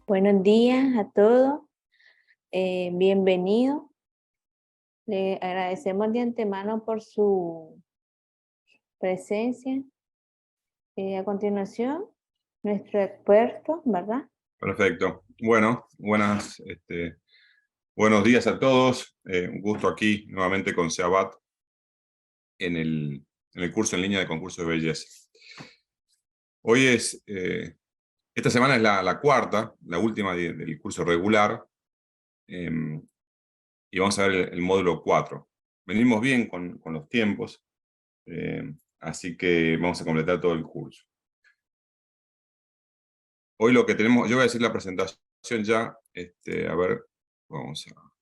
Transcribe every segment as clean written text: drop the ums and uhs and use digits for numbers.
Buenos días a todos, bienvenidos. Le agradecemos de antemano por su presencia. A continuación, nuestro experto, ¿verdad? Perfecto. Bueno, buenos días a todos. Un gusto aquí nuevamente con Seabat en el curso en línea de concurso de belleza. Hoy esta semana es la cuarta, la última del curso regular, y vamos a ver el módulo 4. Venimos bien con los tiempos, así que vamos a completar todo el curso. Hoy lo que tenemos, yo voy a decir la presentación ya, a ver, vamos a...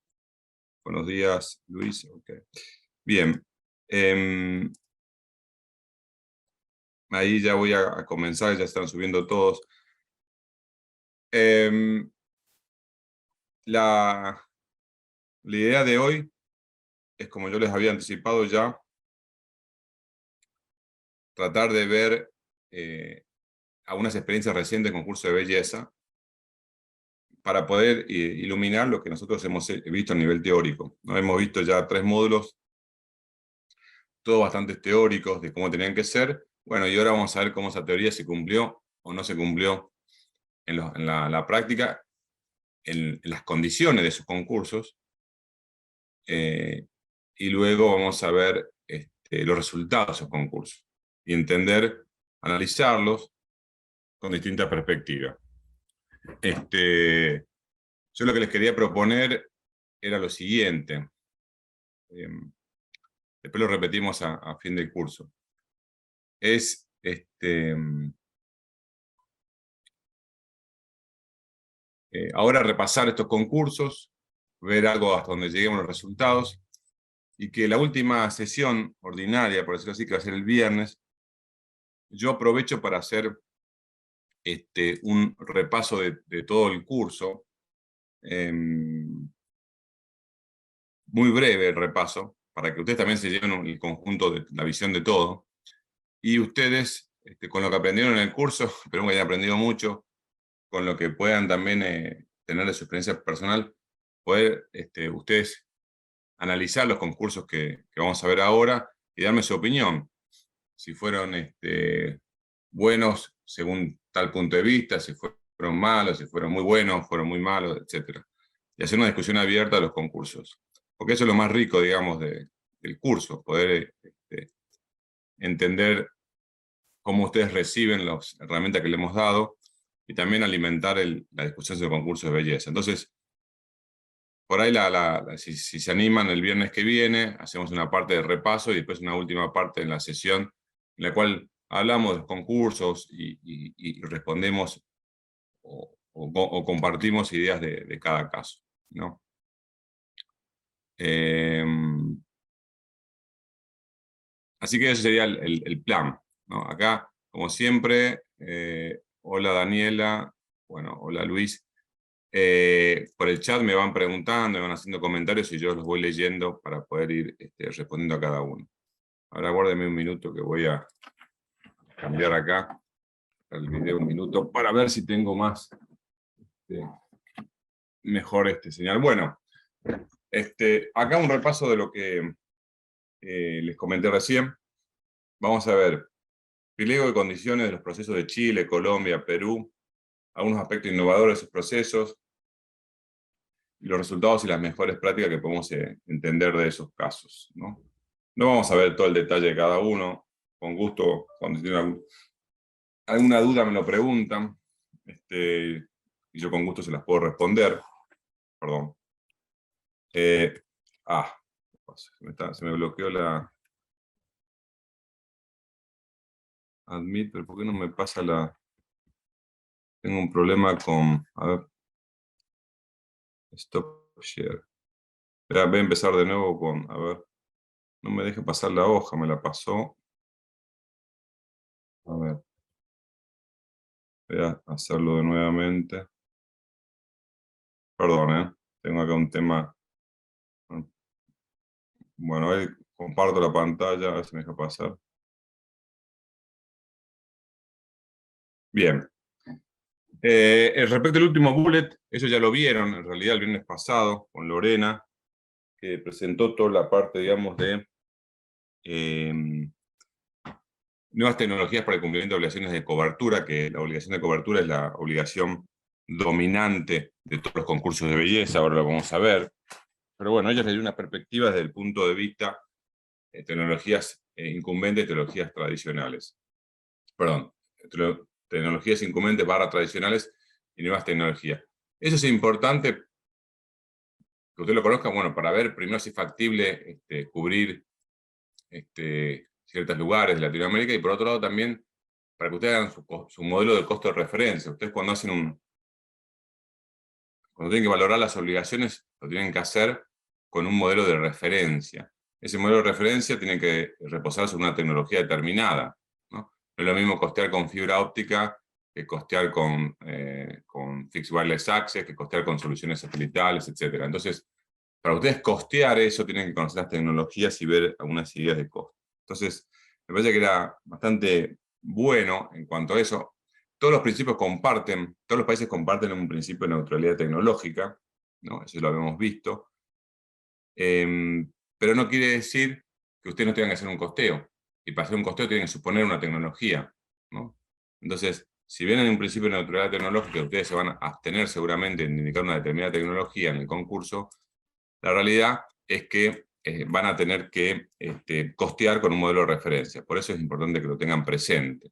Buenos días, Luis. Okay. Bien. Ahí ya voy a comenzar, ya están subiendo todos. La idea de hoy es, como yo les había anticipado ya, tratar de ver algunas experiencias recientes de concurso de belleza para poder iluminar lo que nosotros hemos visto a nivel teórico, ¿no? Hemos visto ya 3 módulos, todos bastante teóricos de cómo tenían que ser. Bueno, y ahora vamos a ver cómo esa teoría se cumplió o no se cumplió en la práctica, en las condiciones de sus concursos, y luego vamos a ver los resultados de esos concursos y entender, analizarlos con distintas perspectivas. Yo lo que les quería proponer era lo siguiente, después lo repetimos a fin del curso, es ahora repasar estos concursos, ver algo hasta donde lleguemos los resultados, y que la última sesión ordinaria, por decirlo así, que va a ser el viernes, yo aprovecho para hacer un repaso de todo el curso, muy breve el repaso, para que ustedes también se lleven el conjunto de la visión de todo, y ustedes, con lo que aprendieron en el curso, espero que hayan aprendido mucho, con lo que puedan también tener de su experiencia personal, poder ustedes analizar los concursos que vamos a ver ahora y darme su opinión, si fueron buenos según tal punto de vista, si fueron malos, si fueron muy buenos, fueron muy malos, etc. Y hacer una discusión abierta de los concursos. Porque eso es lo más rico, digamos, del curso, poder entender cómo ustedes reciben las herramientas que le hemos dado y también alimentar la discusión sobre concursos de belleza. Entonces, por ahí, si se animan el viernes que viene, hacemos una parte de repaso y después una última parte en la sesión en la cual hablamos de los concursos y respondemos o compartimos ideas de cada caso, ¿no? Así que ese sería el plan, ¿no? Acá, como siempre, hola Daniela, bueno, hola Luis. Por el chat me van preguntando, me van haciendo comentarios y yo los voy leyendo para poder ir respondiendo a cada uno. Ahora guárdeme un minuto que voy a cambiar acá el video un minuto para ver si tengo más mejor señal. Bueno, acá un repaso de lo que les comenté recién. Vamos a ver pliego de condiciones de los procesos de Chile, Colombia, Perú, algunos aspectos innovadores de esos procesos, y los resultados y las mejores prácticas que podemos entender de esos casos, ¿no? No vamos a ver todo el detalle de cada uno. Con gusto, cuando tienen alguna duda me lo preguntan, y yo con gusto se las puedo responder. Perdón. Se me bloqueó la admit, pero ¿por qué no me pasa la...? Tengo un problema con... A ver. Stop share. Voy a empezar de nuevo con... A ver. No me deje pasar la hoja, me la pasó. A ver. Voy a hacerlo de nuevamente. Perdón, tengo acá un tema. Bueno, ahí comparto la pantalla, a ver si me deja pasar. Bien. Respecto al último bullet, eso ya lo vieron, en realidad, el viernes pasado, con Lorena, que presentó toda la parte, digamos, de nuevas tecnologías para el cumplimiento de obligaciones de cobertura, que la obligación de cobertura es la obligación dominante de todos los concursos de belleza, ahora lo vamos a ver. Pero bueno, ellos le dio una perspectiva desde el punto de vista de tecnologías incumbentes y tecnologías tradicionales. Perdón, tecnologías incumbentes / tradicionales y nuevas tecnologías. Eso es importante que usted lo conozca, bueno, para ver primero si es factible cubrir ciertos lugares de Latinoamérica, y por otro lado también para que ustedes hagan su modelo de costo de referencia. Ustedes cuando tienen que valorar las obligaciones, lo tienen que hacer con un modelo de referencia. Ese modelo de referencia tiene que reposar sobre una tecnología determinada, ¿no? No es lo mismo costear con fibra óptica que costear con Fixed Wireless Access, que costear con soluciones satelitales, etc. Entonces, para ustedes costear eso, tienen que conocer las tecnologías y ver algunas ideas de costo. Entonces, me parece que era bastante bueno en cuanto a eso. Todos los países comparten un principio de neutralidad tecnológica, ¿no? Eso lo habíamos visto. Pero no quiere decir que ustedes no tengan que hacer un costeo. Y para hacer un costeo tienen que suponer una tecnología, ¿no? Entonces, si bien en un principio de neutralidad tecnológica ustedes se van a abstener seguramente en indicar una determinada tecnología en el concurso, la realidad es que van a tener que costear con un modelo de referencia. Por eso es importante que lo tengan presente.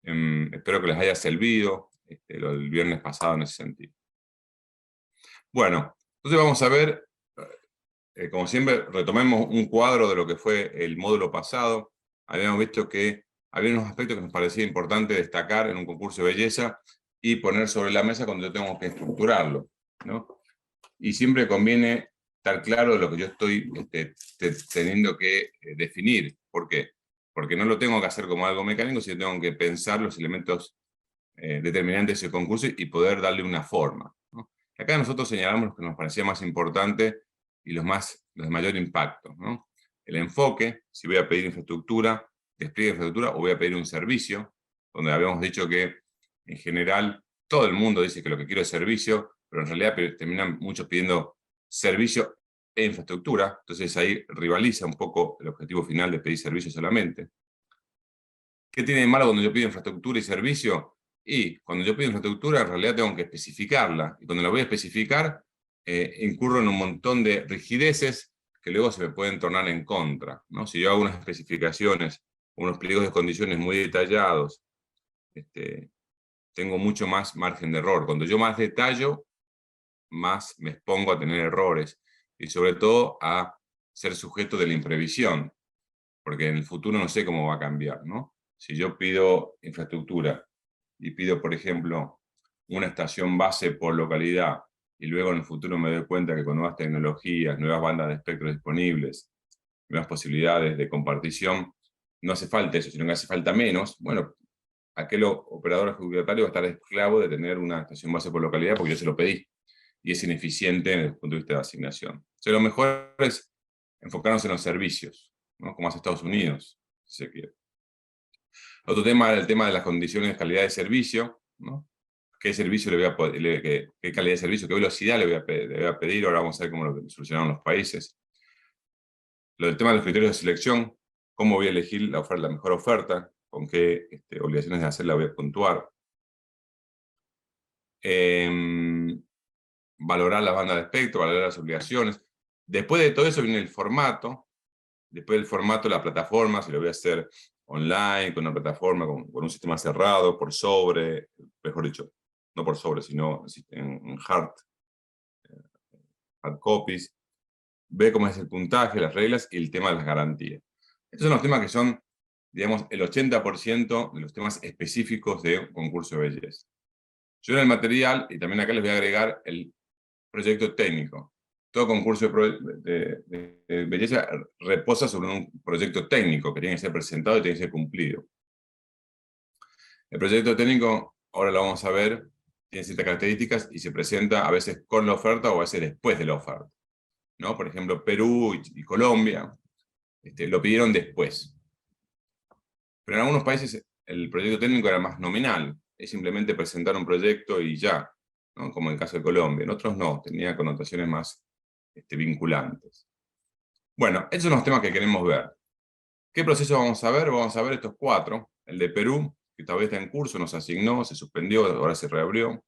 Espero que les haya servido lo del viernes pasado en ese sentido. Bueno, entonces vamos a ver, como siempre, retomemos un cuadro de lo que fue el módulo pasado. Habíamos visto que había unos aspectos que nos parecía importante destacar en un concurso de belleza y poner sobre la mesa cuando yo tengo que estructurarlo, ¿no? Y siempre conviene estar claro de lo que yo estoy teniendo que definir. ¿Por qué? Porque no lo tengo que hacer como algo mecánico, sino tengo que pensar los elementos determinantes del concurso y poder darle una forma, ¿no? Acá nosotros señalamos los que nos parecía más importante y los de mayor impacto, ¿no? El enfoque, si voy a pedir infraestructura, despliegue de infraestructura, o voy a pedir un servicio, donde habíamos dicho que en general todo el mundo dice que lo que quiero es servicio, pero en realidad terminan muchos pidiendo servicio e infraestructura. Entonces ahí rivaliza un poco el objetivo final de pedir servicio solamente. ¿Qué tiene de malo cuando yo pido infraestructura y servicio? Y cuando yo pido infraestructura, en realidad tengo que especificarla. Y cuando la voy a especificar, incurro en un montón de rigideces que luego se me pueden tornar en contra, ¿no? Si yo hago unas especificaciones, unos pliegos de condiciones muy detallados, tengo mucho más margen de error. Cuando yo más detallo, más me expongo a tener errores. Y sobre todo a ser sujeto de la imprevisión. Porque en el futuro no sé cómo va a cambiar, ¿no? Si yo pido infraestructura y pido, por ejemplo, una estación base por localidad, y luego en el futuro me doy cuenta que con nuevas tecnologías, nuevas bandas de espectro disponibles, nuevas posibilidades de compartición, no hace falta eso, sino que hace falta menos, bueno, aquel operador adjudicatario va a estar esclavo de tener una estación base por localidad porque yo se lo pedí, y es ineficiente desde el punto de vista de asignación. O sea, lo mejor es enfocarnos en los servicios, ¿no? Como hace Estados Unidos, si se quiere. Otro tema era el tema de las condiciones de calidad de servicio, ¿no? ¿Qué servicio le voy a qué calidad de servicio, qué velocidad le voy a pedir? Ahora vamos a ver cómo lo solucionaron los países. Lo del tema de los criterios de selección, cómo voy a elegir la mejor oferta, con qué obligaciones de hacerla voy a puntuar. Valorar las bandas de espectro, valorar las obligaciones. Después de todo eso viene el formato. Después del formato, la plataforma, si lo voy a hacer online, con una plataforma, con un sistema cerrado, por sobre, mejor dicho, no por sobre, sino en hard copies. Ve cómo es el puntaje, las reglas y el tema de las garantías. Estos son los temas que son, digamos, el 80% de los temas específicos de un concurso de belleza. Yo en el material, y también acá les voy a agregar el proyecto técnico. Todo concurso de belleza reposa sobre un proyecto técnico que tiene que ser presentado y tiene que ser cumplido. El proyecto técnico, ahora lo vamos a ver, tiene ciertas características y se presenta a veces con la oferta o a veces después de la oferta, ¿no? Por ejemplo, Perú y Colombia lo pidieron después. Pero en algunos países el proyecto técnico era más nominal. es simplemente presentar un proyecto y ya, ¿no? Como en el caso de Colombia. En otros no, tenía connotaciones más vinculantes. Bueno, esos son los temas que queremos ver. ¿Qué proceso vamos a ver? Vamos a ver estos 4. El de Perú, que todavía está en curso, nos asignó, se suspendió, ahora se reabrió.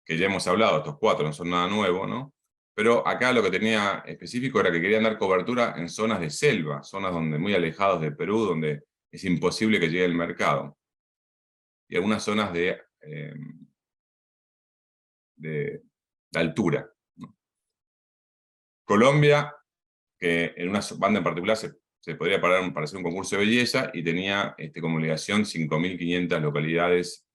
Que ya hemos hablado, estos 4 no son nada nuevo, ¿no? Pero acá lo que tenía específico era que querían dar cobertura en zonas de selva, zonas donde muy alejados de Perú, donde es imposible que llegue el mercado. Y algunas zonas de altura, ¿no? Colombia, que en una banda en particular se podría parar para hacer un concurso de belleza y tenía como obligación 5.500 localidades,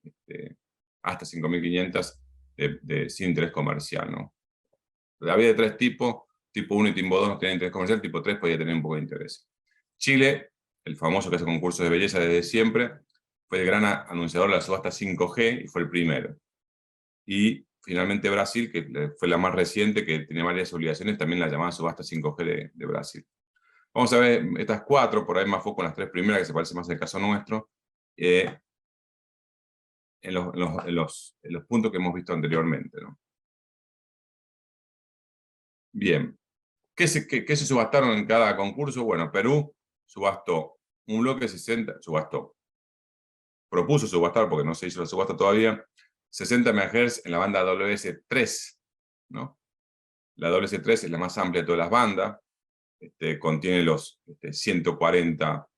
hasta 5.500 sin interés comercial, ¿no? Había de 3 tipos, tipo 1 y tipo 2 no tenían interés comercial, tipo 3 podía tener un poco de interés. Chile, el famoso que hace concursos de belleza desde siempre, fue el gran anunciador de la subasta 5G y fue el primero. Y finalmente Brasil, que fue la más reciente, que tenía varias obligaciones, también la llamada subasta 5G de Brasil. Vamos a ver estas 4, por ahí más foco en las 3 primeras, que se parece más al caso nuestro, en los puntos que hemos visto anteriormente, ¿no? Bien. ¿Qué se subastaron en cada concurso? Bueno, Perú subastó un bloque 60, propuso subastar, porque no se hizo la subasta todavía, 60 MHz en la banda WS3, ¿no? La WS3 es la más amplia de todas las bandas, contiene los 140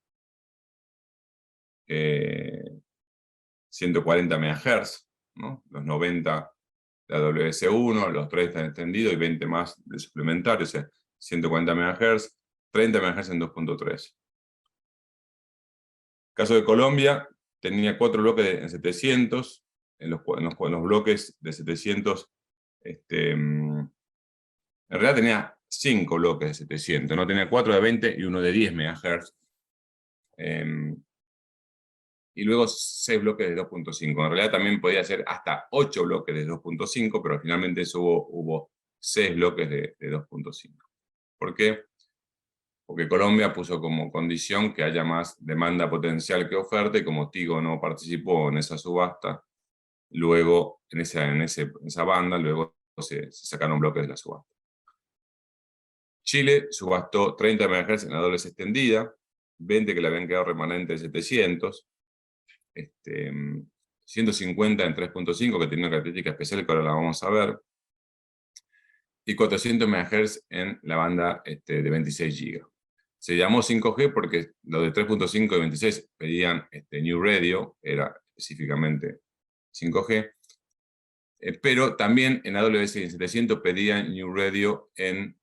MHz, ¿no? Los 90 de la WS1, los 3 están extendidos y 20 más de suplementario, o sea, 140 MHz, 30 MHz en 2.3. Caso de Colombia, tenía 4 bloques en 700, en los bloques de 700, en realidad tenía 5 bloques de 700, ¿no? Tenía 4 de 20 y uno de 10 MHz. Y luego 6 bloques de 2.5. En realidad también podía ser hasta 8 bloques de 2.5, pero finalmente hubo 6 bloques de 2.5. ¿Por qué? Porque Colombia puso como condición que haya más demanda potencial que oferta, y como Tigo no participó en esa subasta, luego en esa banda, luego se sacaron bloques de la subasta. Chile subastó 30 MHz en la dobles extendida, 20 que le habían quedado remanente de 700, 150 en 3.5, que tiene una característica especial que ahora la vamos a ver, y 400 MHz en la banda de 26 GB. Se llamó 5G porque los de 3.5 y 26 pedían New Radio, era específicamente 5G, pero también en AWS 700 pedían New Radio en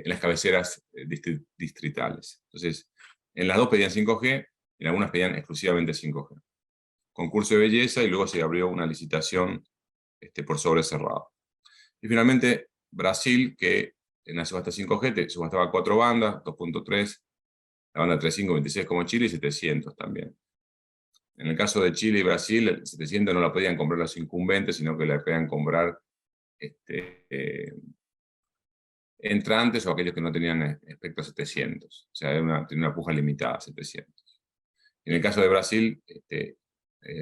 las cabeceras distritales. Entonces, en las dos pedían 5G, en algunas pedían exclusivamente 5G. Concurso de belleza y luego se abrió una licitación por sobre cerrado. Y finalmente, Brasil, que en la subasta 5G subastaba 4 bandas, 2.3, la banda 3.5, 26 como Chile y 700 también. En el caso de Chile y Brasil, el 700 no la podían comprar los incumbentes, sino que la podían comprar entrantes o aquellos que no tenían espectro 700. O sea, tenía una puja limitada a 700. En el caso de Brasil,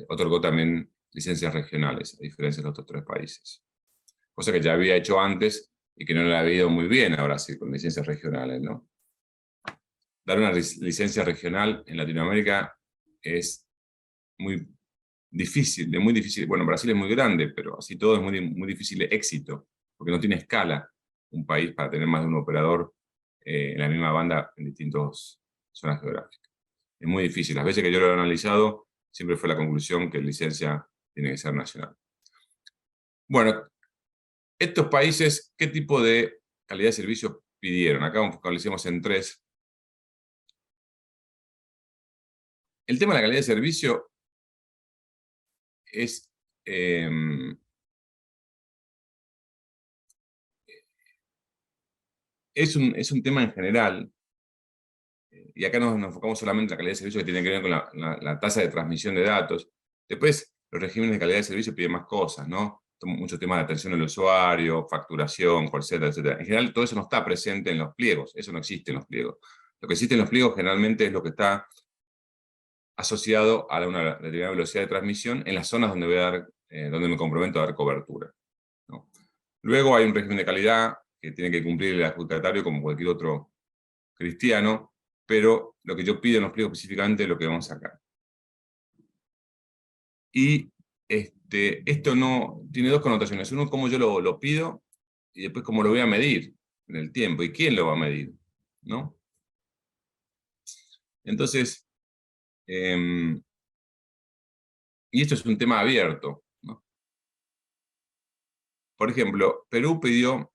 otorgó también licencias regionales, a diferencia de los otros 3 países. Cosa que ya había hecho antes y que no le había ido muy bien a Brasil con licencias regionales, ¿no? Dar una licencia regional en Latinoamérica es muy difícil, Bueno, Brasil es muy grande, pero así todo es muy difícil de éxito, porque no tiene escala un país para tener más de un operador en la misma banda en distintas zonas geográficas. Es muy difícil. Las veces que yo lo he analizado, siempre fue la conclusión que la licencia tiene que ser nacional. Bueno, estos países, ¿qué tipo de calidad de servicio pidieron? Acá focalicemos en 3. El tema de la calidad de servicio es un tema en general, y acá nos enfocamos solamente en la calidad de servicio que tiene que ver con la tasa de transmisión de datos. Después, los regímenes de calidad de servicio piden más cosas, ¿no? Muchos temas de atención al usuario, facturación, call center, etc. En general, todo eso no está presente en los pliegos, eso no existe en los pliegos. Lo que existe en los pliegos generalmente es lo que está asociado a una determinada velocidad de transmisión en las zonas donde, donde me comprometo a dar cobertura, ¿no? Luego hay un régimen de calidad que tiene que cumplir el adjudicatario como cualquier otro cristiano, pero lo que yo pido no explico específicamente lo que vamos a sacar. Y esto no tiene dos connotaciones. Uno, cómo yo lo pido, y después cómo lo voy a medir en el tiempo, y quién lo va a medir, ¿no? Entonces, y esto es un tema abierto, ¿no? Por ejemplo, Perú pidió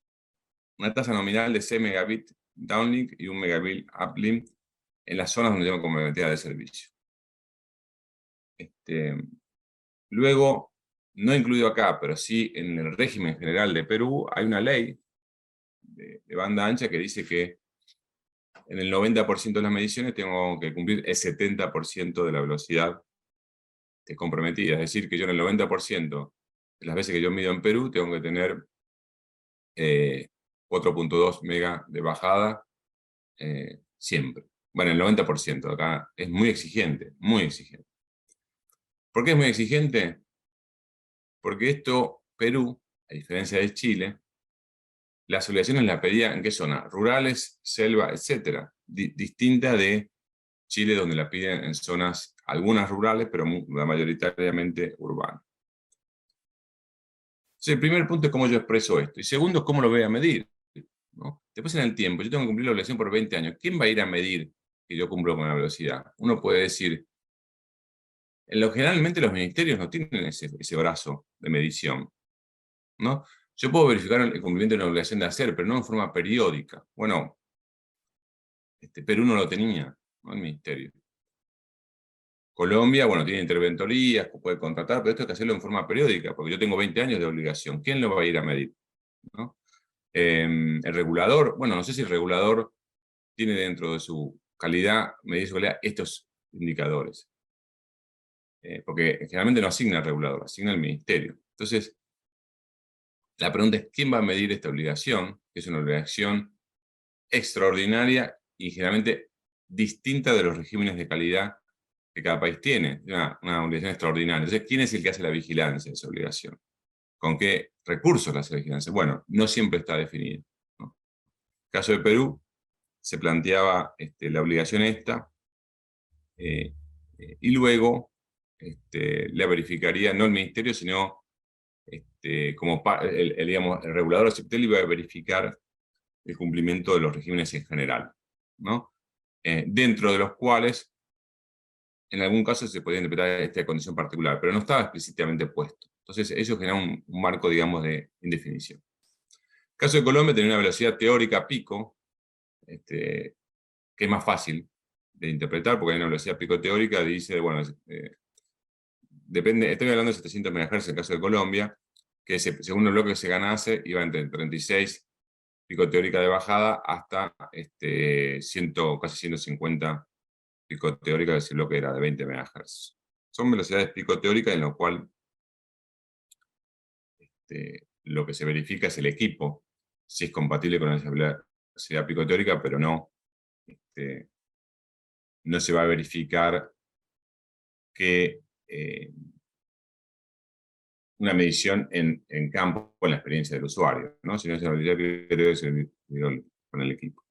una tasa nominal de 6 megabit downlink y 1 megabit uplink en las zonas donde yo me comprometía de servicio. Luego, no incluido acá, pero sí en el régimen general de Perú, hay una ley de banda ancha que dice que en el 90% de las mediciones tengo que cumplir el 70% de la velocidad comprometida. Es decir, que yo en el 90% de las veces que yo mido en Perú tengo que tener 4.2 mega de bajada siempre. Bueno, el 90% acá es muy exigente, muy exigente. ¿Por qué es muy exigente? Porque esto, Perú, a diferencia de Chile, las obligaciones las pedía en qué zona, rurales, selva, etc. Distinta de Chile, donde la piden en zonas, algunas rurales, pero mayoritariamente urbanas. Entonces, el primer punto es cómo yo expreso esto. Y segundo es cómo lo voy a medir, ¿no? Después en el tiempo, yo tengo que cumplir la obligación por 20 años. ¿Quién va a ir a medir que yo cumplo con la velocidad? Uno puede decir, generalmente los ministerios no tienen ese brazo de medición, ¿no? Yo puedo verificar el cumplimiento de una obligación de hacer, pero no en forma periódica. Bueno, Perú no lo tenía, ¿no? El ministerio. Colombia, bueno, tiene interventorías, puede contratar, pero esto hay que hacerlo en forma periódica, porque yo tengo 20 años de obligación. ¿Quién lo va a ir a medir, ¿no? El regulador, bueno, no sé si el regulador tiene dentro de su calidad, medir su calidad, estos indicadores. Porque generalmente no asigna el regulador, asigna el ministerio. Entonces, la pregunta es, ¿quién va a medir esta obligación? Que es una obligación extraordinaria y generalmente distinta de los regímenes de calidad que cada país tiene. Una obligación extraordinaria. Entonces, ¿quién es el que hace la vigilancia de esa obligación? ¿Con qué recursos la hace la vigilancia? Bueno, no siempre está definido, ¿no? En el caso de Perú, se planteaba la obligación esta, y luego la verificaría, no el ministerio, sino como digamos, el regulador CIPTEL iba a verificar el cumplimiento de los regímenes en general, ¿no? Dentro de los cuales, en algún caso se podía interpretar esta condición particular, pero no estaba explícitamente puesto. Entonces, eso genera un marco, digamos, de indefinición. El caso de Colombia tenía una velocidad teórica pico, que es más fácil de interpretar, porque hay una velocidad pico teórica, dice, bueno, depende, estoy hablando de 700 MHz en el caso de Colombia, que según el bloque que se ganase, iba entre 36 pico teórica de bajada hasta casi 150 pico teórica, si el bloque era de 20 MHz. Son velocidades pico teóricas en lo cual lo que se verifica es el equipo, si es compatible con esa velocidad pico teórica, pero no se va a verificar que una medición en campo con la experiencia del usuario, ¿no? Si no se verifica con el equipo.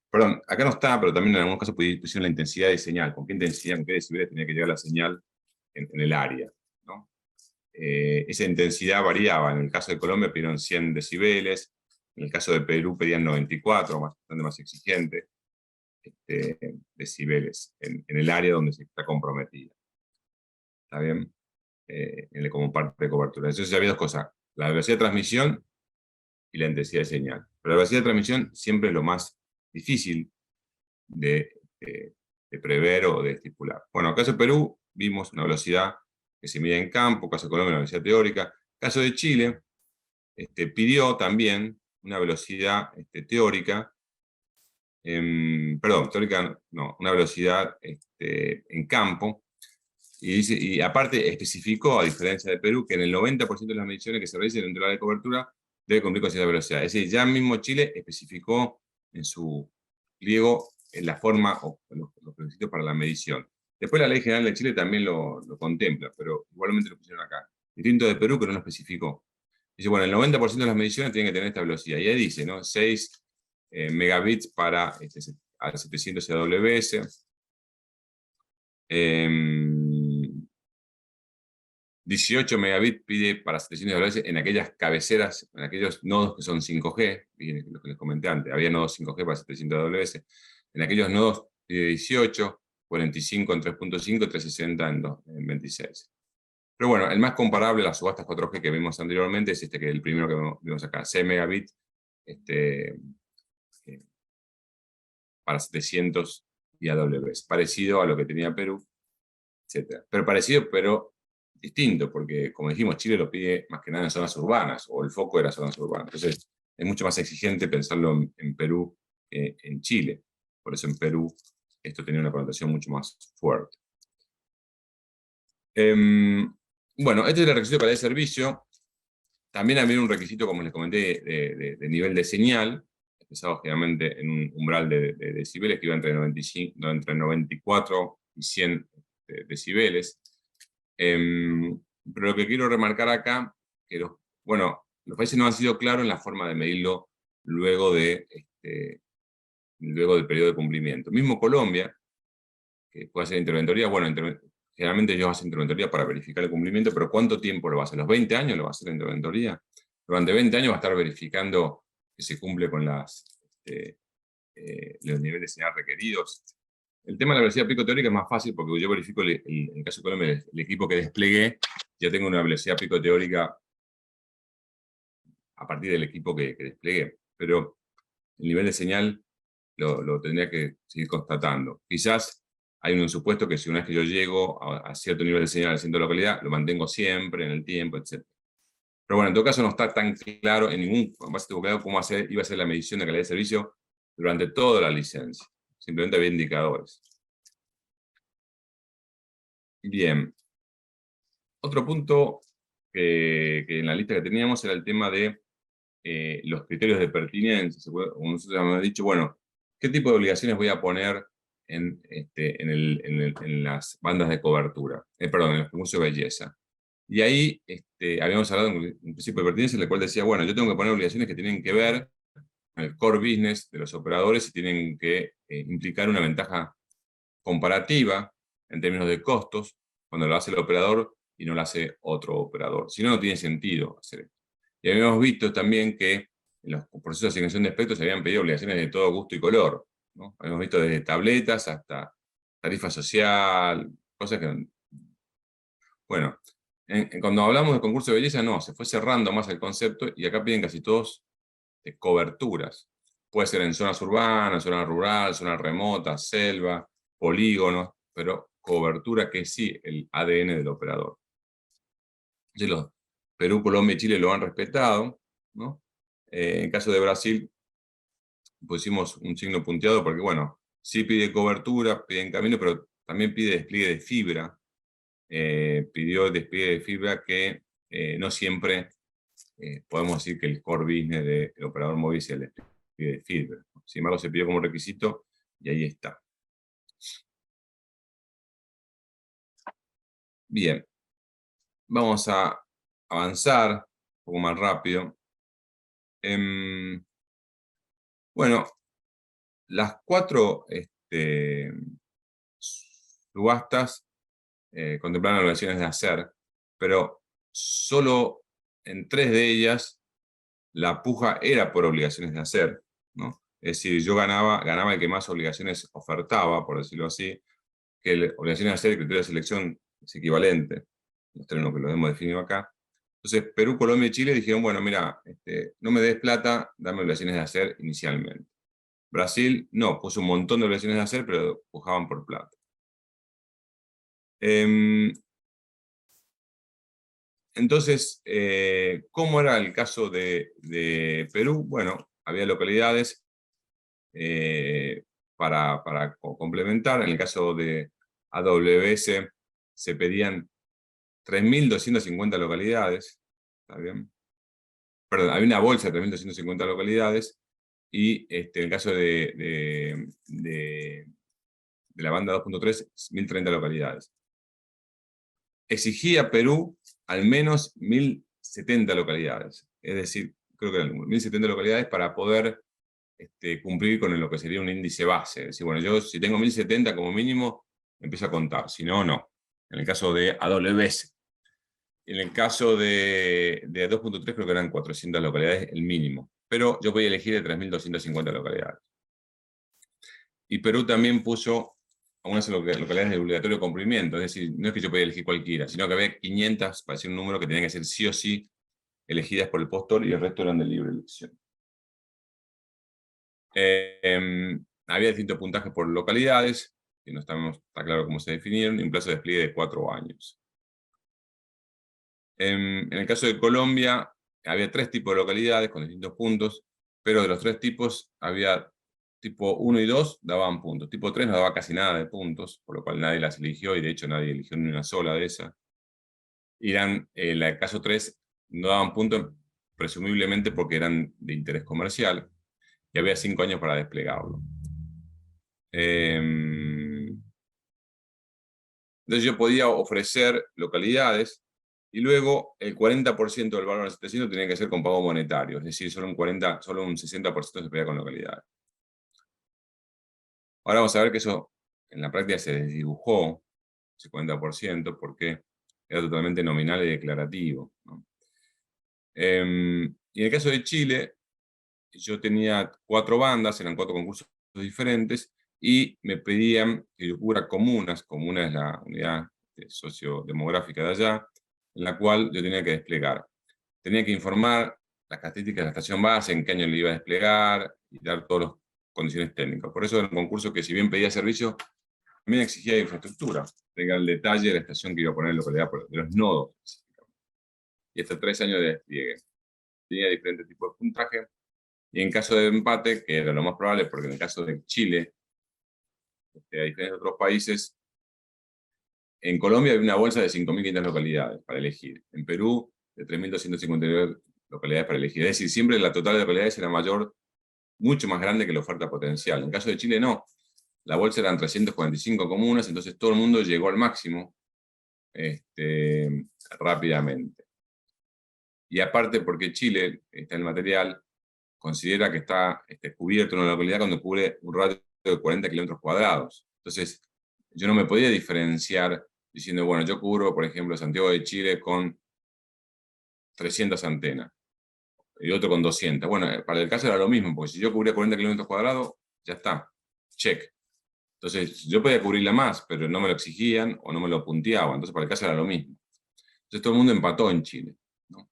Perdón, acá no está, pero también en algunos casos pusieron la intensidad de señal, con qué intensidad, con qué decibeles tenía que llegar la señal en el área, ¿no? Esa intensidad variaba. En el caso de Colombia pidieron 100 decibeles, en el caso de Perú pedían 94, bastante más exigente, decibeles en el área donde se está comprometida. ¿Está bien? Como parte de cobertura. Entonces había dos cosas, la velocidad de transmisión y la intensidad de señal. Pero la velocidad de transmisión siempre es lo más difícil de prever o de estipular. Bueno, en el caso de Perú vimos una velocidad que se mide en campo, caso de Colombia una velocidad teórica. Caso de Chile, pidió también una velocidad teórica, perdón, teórica no, una velocidad en campo, y aparte especificó, a diferencia de Perú, que en el 90% de las mediciones que se realicen dentro de la cobertura debe cumplir con cierta velocidad. Es decir, ya mismo Chile especificó en su pliego la forma o los requisitos para la medición. Después la Ley General de Chile también lo contempla, pero igualmente lo pusieron acá. Distinto de Perú, que no lo especificó. Dice, bueno, el 90% de las mediciones tienen que tener esta velocidad. Y ahí dice, ¿no? 6 megabits para al 700 AWS. 18 megabits pide para 700 AWS en aquellas cabeceras, en aquellos nodos que son 5G, lo que les comenté antes, había nodos 5G para 700 AWS. En aquellos nodos pide 18, 45 en 3.5, 360 en 26. Pero bueno, el más comparable a las subastas 4G que vimos anteriormente es que el primero que vimos acá, 6 megabits para 700 y AWS. Parecido a lo que tenía Perú, etc. Pero parecido, pero distinto, porque como dijimos, Chile lo pide más que nada en zonas urbanas, o el foco era zonas urbanas. Entonces, es mucho más exigente pensarlo en Perú que en Chile. Por eso en Perú esto tenía una connotación mucho más fuerte. Bueno, este es el requisito para el servicio. También había un requisito, como les comenté, de nivel de señal, expresado generalmente en un umbral de decibeles que iba entre 94 y 100 decibeles. Pero lo que quiero remarcar acá, que los países no han sido claros en la forma de medirlo luego del periodo de cumplimiento. Mismo Colombia, que puede hacer interventoría, generalmente ellos hacen interventoría para verificar el cumplimiento, pero ¿cuánto tiempo lo va a hacer? ¿Los 20 años lo va a hacer la interventoría? Durante 20 años va a estar verificando que se cumple con los niveles de señal requeridos. El tema de la velocidad pico teórica es más fácil porque yo verifico, en el caso de Colombia, el equipo que desplegué, ya tengo una velocidad pico teórica a partir del equipo que desplegué. Pero el nivel de señal lo tendría que seguir constatando. Quizás hay un supuesto que si una vez que yo llego a cierto nivel de señal, a cierta localidad, lo mantengo siempre en el tiempo, etc. Pero bueno, en todo caso no está tan claro en ningún base de vocabulario cómo iba a ser la medición de calidad de servicio durante toda la licencia. Simplemente había indicadores. Bien. Otro punto que en la lista que teníamos era el tema de los criterios de pertinencia. Como nosotros hemos dicho, bueno, ¿qué tipo de obligaciones voy a poner en las bandas de cobertura? Perdón, en los concursos de belleza. Y ahí habíamos hablado de un principio de pertinencia en el cual decía, bueno, yo tengo que poner obligaciones que tienen que ver con el core business de los operadores y tienen que implicar una ventaja comparativa en términos de costos cuando lo hace el operador y no lo hace otro operador. Si no, no tiene sentido hacer esto. Y habíamos visto también que en los procesos de asignación de espectros se habían pedido obligaciones de todo gusto y color, ¿no? Habíamos visto desde tabletas hasta tarifa social, cosas que... Bueno, cuando hablamos de concurso de belleza, no, se fue cerrando más el concepto y acá piden casi todos coberturas. Puede ser en zonas urbanas, zona rural, zona remota, selva, polígonos, pero cobertura que sí, el ADN del operador. Perú, Colombia y Chile lo han respetado, ¿no? En el caso de Brasil, pusimos un signo punteado porque, bueno, sí pide cobertura, pide en camino, pero también pide despliegue de fibra. Pidió despliegue de fibra que no siempre podemos decir que el core business del operador móvil es el despliegue de fibra. Sin embargo, se pidió como requisito y ahí está. Bien, vamos a avanzar un poco más rápido. Bueno, las 4 subastas contemplaron obligaciones de hacer, pero solo en 3 de ellas la puja era por obligaciones de hacer, ¿no? Es decir, yo ganaba el que más obligaciones ofertaba, por decirlo así, que obligaciones de hacer y criterio de selección es equivalente, los términos que los hemos definido acá. Entonces, Perú, Colombia y Chile dijeron, bueno, mira, no me des plata, dame obligaciones de hacer inicialmente. Brasil, no, puso un montón de obligaciones de hacer, pero pujaban por plata. Entonces, ¿cómo era el caso de Perú? Bueno, había localidades para complementar. En el caso de AWS se pedían 3.250 localidades. ¿Está bien? Perdón, había una bolsa de 3.250 localidades y en el caso de de la banda 2.3, 1030 localidades. Exigía Perú al menos 1070 localidades. Es decir, creo que eran 1070 localidades para poder cumplir con lo que sería un índice base. Es decir, bueno, yo si tengo 1070 como mínimo, empiezo a contar. Si no, no. En el caso de AWS. En el caso de 2.3 creo que eran 400 localidades el mínimo. Pero yo podía elegir de 3.250 localidades. Y Perú también puso algunas localidades de obligatorio cumplimiento. Es decir, no es que yo podía elegir cualquiera, sino que había 500, para decir un número, que tenían que ser sí o sí elegidas por el postor y el resto eran de libre elección. Había distintos puntajes por localidades, que no está claro cómo se definieron, y un plazo de despliegue de 4 años. En el caso de Colombia, había 3 tipos de localidades con distintos puntos, pero de los 3 tipos, había tipo 1 y 2 daban puntos. Tipo 3 no daba casi nada de puntos, por lo cual nadie las eligió, y de hecho nadie eligió ni una sola de esas. Y el caso 3 no daban puntos, presumiblemente porque eran de interés comercial, y había 5 años para desplegarlo. Entonces yo podía ofrecer localidades, y luego el 40% del valor del 700 tenía que ser con pago monetario, es decir, solo un 60% se pedía con localidades. Ahora vamos a ver que eso en la práctica se desdibujó, ese 40%, porque era totalmente nominal y declarativo, ¿no? Y en el caso de Chile, yo tenía 4 bandas, eran 4 concursos diferentes, y me pedían que yo cubra comunas. Comuna es la unidad sociodemográfica de allá, en la cual yo tenía que desplegar. Tenía que informar las características de la estación base, en qué año le iba a desplegar, y dar todas las condiciones técnicas. Por eso era un concurso que, si bien pedía servicio, también exigía infraestructura. Tenga el detalle de la estación que iba a poner en localidad, de los nodos. Y hasta 3 años de despliegue. Tenía diferentes tipos de puntaje. Y en caso de empate, que era lo más probable, porque en el caso de Chile, a diferencia de otros países, en Colombia había una bolsa de 5.500 localidades para elegir. En Perú, de 3.259 localidades para elegir. Es decir, siempre la total de localidades era mayor, mucho más grande que la oferta potencial. En el caso de Chile, no. La bolsa eran 345 comunas, entonces todo el mundo llegó al máximo rápidamente. Y aparte, porque Chile, está en el material, considera que está cubierto en una localidad cuando cubre un radio de 40 kilómetros cuadrados. Entonces, yo no me podía diferenciar diciendo, bueno, yo cubro, por ejemplo, Santiago de Chile con 300 antenas y otro con 200. Bueno, para el caso era lo mismo, porque si yo cubría 40 kilómetros cuadrados, ya está, check. Entonces, yo podía cubrirla más, pero no me lo exigían o no me lo punteaban. Entonces, para el caso era lo mismo. Entonces, todo el mundo empató en Chile, ¿no?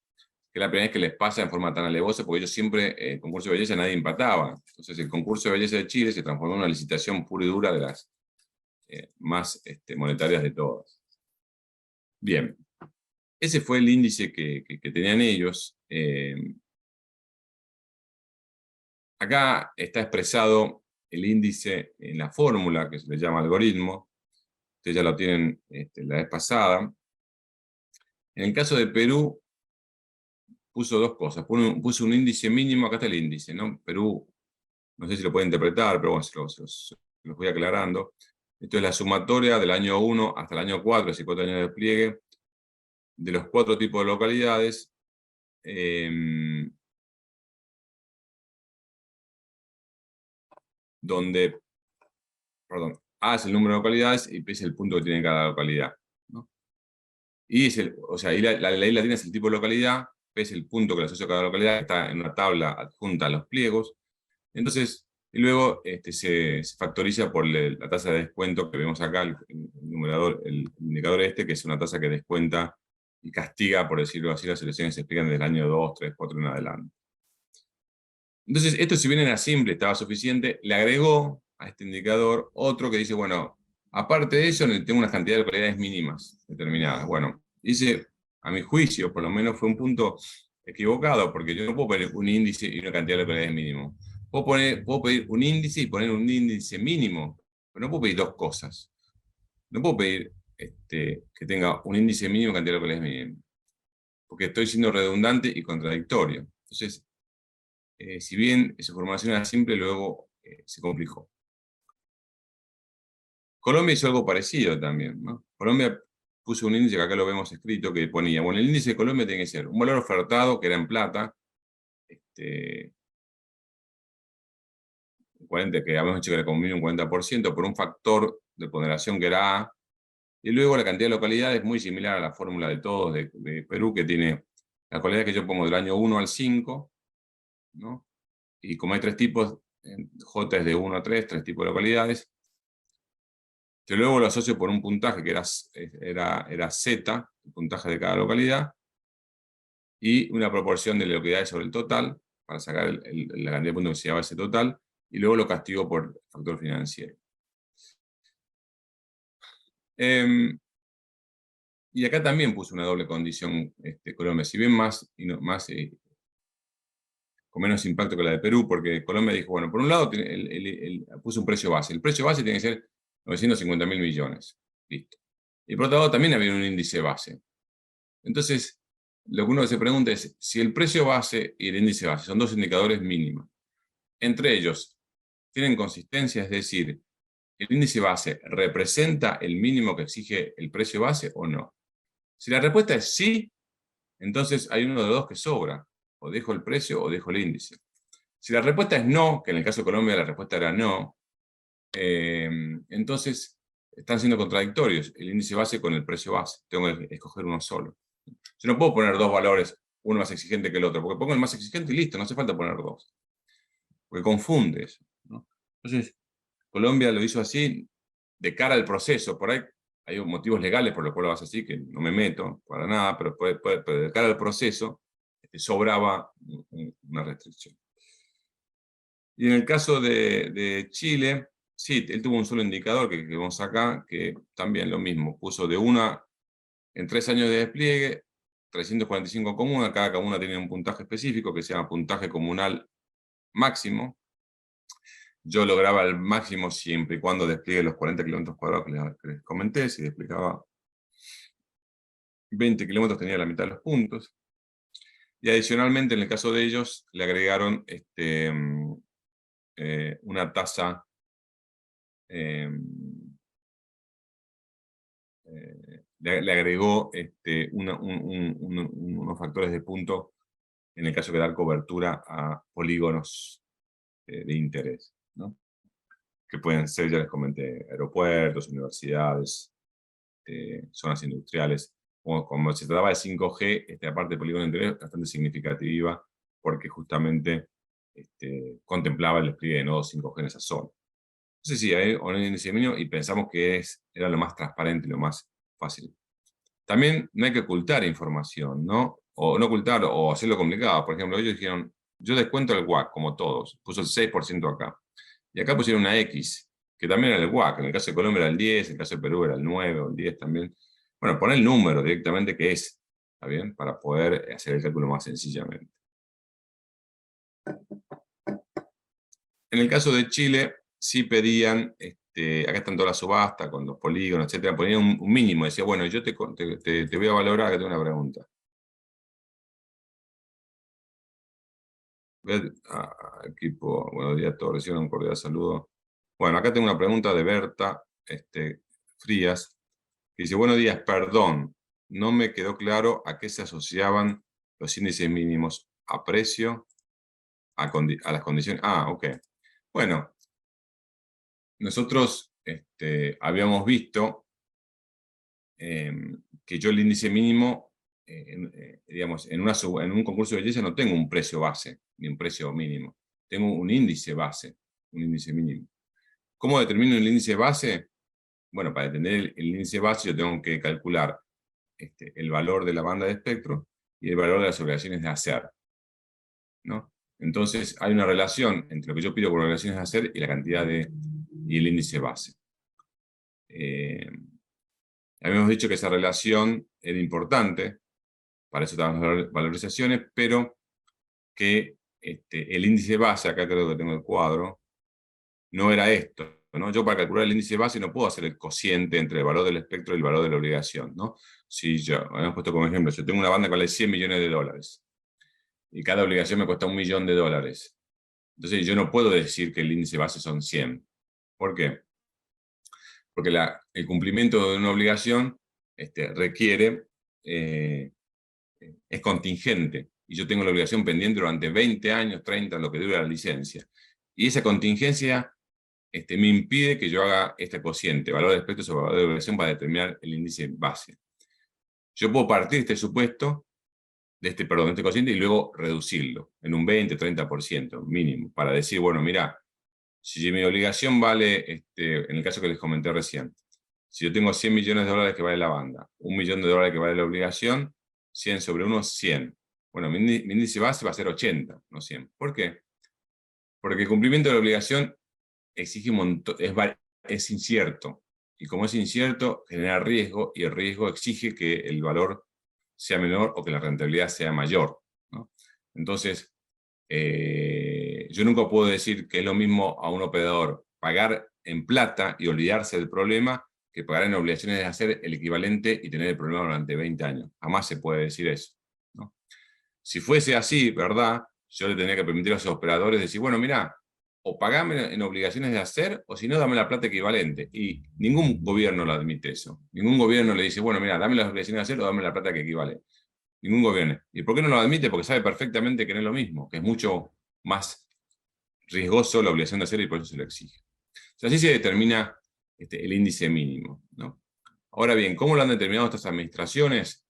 Que es la primera vez que les pasa en forma tan alevosa, porque ellos siempre, el concurso de belleza, nadie empataba. Entonces, el concurso de belleza de Chile se transformó en una licitación pura y dura, de las más monetarias de todas. Bien, ese fue el índice que tenían ellos. Acá está expresado el índice en la fórmula, que se le llama algoritmo. Ustedes ya lo tienen la vez pasada. En el caso de Perú, puso 2 cosas. Puso un índice mínimo, acá está el índice, ¿no? Perú, no sé si lo puede interpretar, pero bueno, se los voy aclarando. Esto es la sumatoria del año 1 hasta el año 4, es decir, 4 años de despliegue, de los 4 tipos de localidades. Donde, perdón, A es el número de localidades y P es el punto que tiene cada localidad, ¿no? Y la ley latina es el tipo de localidad, P es el punto que le asocia a cada localidad, que está en una tabla adjunta a los pliegos. Entonces, y luego se factoriza por la tasa de descuento que vemos acá, el indicador que es una tasa que descuenta y castiga, por decirlo así, las elecciones se explican desde el año 2, 3, 4 en adelante. Entonces, esto, si bien era simple, estaba suficiente, le agregó a este indicador otro que dice, bueno, aparte de eso, tengo una cantidad de localidades mínimas determinadas. Bueno, dice, a mi juicio, por lo menos fue un punto equivocado, porque yo no puedo poner un índice y una cantidad de localidades mínimo. Puedo pedir un índice y poner un índice mínimo, pero no puedo pedir 2 cosas. No puedo pedir que tenga un índice mínimo y cantidad de localidades mínimo, porque estoy siendo redundante y contradictorio. Entonces, si bien su formulación era simple, luego se complicó. Colombia hizo algo parecido también, ¿no? Colombia puso un índice que acá lo vemos escrito, que ponía, bueno, el índice de Colombia tiene que ser un valor ofertado, que era en plata, 40, que habíamos dicho que era como mínimo un 40%, por un factor de ponderación que era A, y luego la cantidad de localidades, muy similar a la fórmula de todos de Perú, que tiene la localidad que yo pongo del año 1 al 5, ¿no? Y como hay tres tipos, J es de 1 a 3, tres tipos de localidades, que luego lo asocio por un puntaje que era Z, el puntaje de cada localidad, y una proporción de localidades sobre el total, para sacar la cantidad de puntos que se llevaba ese total, y luego lo castigo por factor financiero. Y acá también puso una doble condición Colombia, si bien con menos impacto que la de Perú, porque Colombia dijo, bueno, por un lado puso un precio base. El precio base tiene que ser 950.000 millones. Listo. Y por otro lado también había un índice base. Entonces, lo que uno se pregunta es, si el precio base y el índice base son dos indicadores mínimos, entre ellos, ¿tienen consistencia? Es decir, ¿el índice base representa el mínimo que exige el precio base o no? Si la respuesta es sí, entonces hay uno de dos que sobra. O dejo el precio o dejo el índice. Si la respuesta es no, que en el caso de Colombia la respuesta era no, entonces están siendo contradictorios el índice base con el precio base. Tengo que escoger uno solo. Yo no puedo poner dos valores, uno más exigente que el otro, porque pongo el más exigente y listo, no hace falta poner dos. Porque confunde eso, ¿no? Entonces, Colombia lo hizo así de cara al proceso. Por ahí hay motivos legales por los cuales lo hace así, que no me meto para nada, pero de cara al proceso sobraba una restricción. Y en el caso de Chile, sí, él tuvo un solo indicador que vemos acá, que también lo mismo, puso en 3 años de despliegue, 345 comunas, cada comuna tiene un puntaje específico que se llama puntaje comunal máximo. Yo lograba el máximo siempre y cuando despliegue los 40 kilómetros cuadrados que les comenté. Si desplegaba 20 kilómetros tenía la mitad de los puntos. Y adicionalmente, en el caso de ellos, le agregaron una tasa le agregó unos factores de punto en el caso de dar cobertura a polígonos de interés, ¿no? Que pueden ser, ya les comenté, aeropuertos, universidades, zonas industriales. Como se trataba de 5G, esta parte de polígono de interés es bastante significativa porque justamente contemplaba el despliegue de nodos 5G en esa zona. Entonces sí, hay un índice mínimo y pensamos que era lo más transparente y lo más fácil. También no hay que ocultar información, ¿no? O no ocultar o hacerlo complicado. Por ejemplo, ellos dijeron, yo descuento el WACC, como todos. Puso el 6% acá. Y acá pusieron una X, que también era el WACC. En el caso de Colombia era el 10, en el caso de Perú era el 9 o el 10 también. Bueno, poner el número directamente que es, ¿está bien? Para poder hacer el cálculo más sencillamente. En el caso de Chile, sí pedían, acá están todas las subastas con los polígonos, etcétera, ponían un mínimo, decía, bueno, yo te voy a valorar, acá tengo una pregunta. Equipo, buenos días a todos, reciban un cordial saludo. Bueno, acá tengo una pregunta de Berta Frías, que dice, buenos días, perdón, no me quedó claro a qué se asociaban los índices mínimos, a precio, a las condiciones. Ok. Bueno, nosotros habíamos visto que yo el índice mínimo, digamos, en un concurso de belleza no tengo un precio base, ni un precio mínimo. Tengo un índice base, un índice mínimo. ¿Cómo determino el índice base? Bueno, para determinar el índice base yo tengo que calcular el valor de la banda de espectro y el valor de las obligaciones de hacer, ¿no? Entonces hay una relación entre lo que yo pido por obligaciones de hacer y la cantidad y el índice base. Habíamos dicho que esa relación era importante para eso las valorizaciones, pero que el índice base, acá creo que tengo el cuadro, no era esto, ¿no? Yo para calcular el índice base no puedo hacer el cociente entre el valor del espectro y el valor de la obligación, ¿no? Si yo, habíamos puesto como ejemplo, yo tengo una banda que vale 100 millones de dólares y cada obligación me cuesta $1 millón. Entonces yo no puedo decir que el índice base son 100. ¿Por qué? porque el cumplimiento de una obligación requiere, es contingente, y yo tengo la obligación pendiente durante 20 años, 30, lo que dure la licencia. Y esa contingencia me impide que yo haga este cociente, valor de espectro sobre valor de obligación, para determinar el índice base. Yo puedo partir de este supuesto, de este cociente, y luego reducirlo en un 20, 30% mínimo, para decir, bueno, mira, si mi obligación vale, en el caso que les comenté recién, si yo tengo 100 millones de dólares que vale la banda, 1 millón de dólares que vale la obligación, 100 sobre 1, 100. Bueno, mi índice base va a ser 80, no 100. ¿Por qué? Porque el cumplimiento de la obligación exige un montón, es incierto. Y como es incierto, genera riesgo, y el riesgo exige que el valor sea menor o que la rentabilidad sea mayor, ¿no? Entonces, yo nunca puedo decir que es lo mismo a un operador pagar en plata y olvidarse del problema que pagar en obligaciones de hacer el equivalente y tener el problema durante 20 años. Jamás se puede decir eso, ¿no? Si fuese así, ¿verdad? Yo le tendría que permitir a los operadores decir, bueno, mira, o pagame en obligaciones de hacer, o si no, dame la plata equivalente. Y ningún gobierno lo admite eso. Ningún gobierno le dice, bueno, mira, dame las obligaciones de hacer o dame la plata que equivale. Ningún gobierno. ¿Y por qué no lo admite? Porque sabe perfectamente que no es lo mismo, que es mucho más riesgoso la obligación de hacer, y por eso se lo exige. O sea, así se determina el índice mínimo, ¿no? Ahora bien, ¿cómo lo han determinado estas administraciones?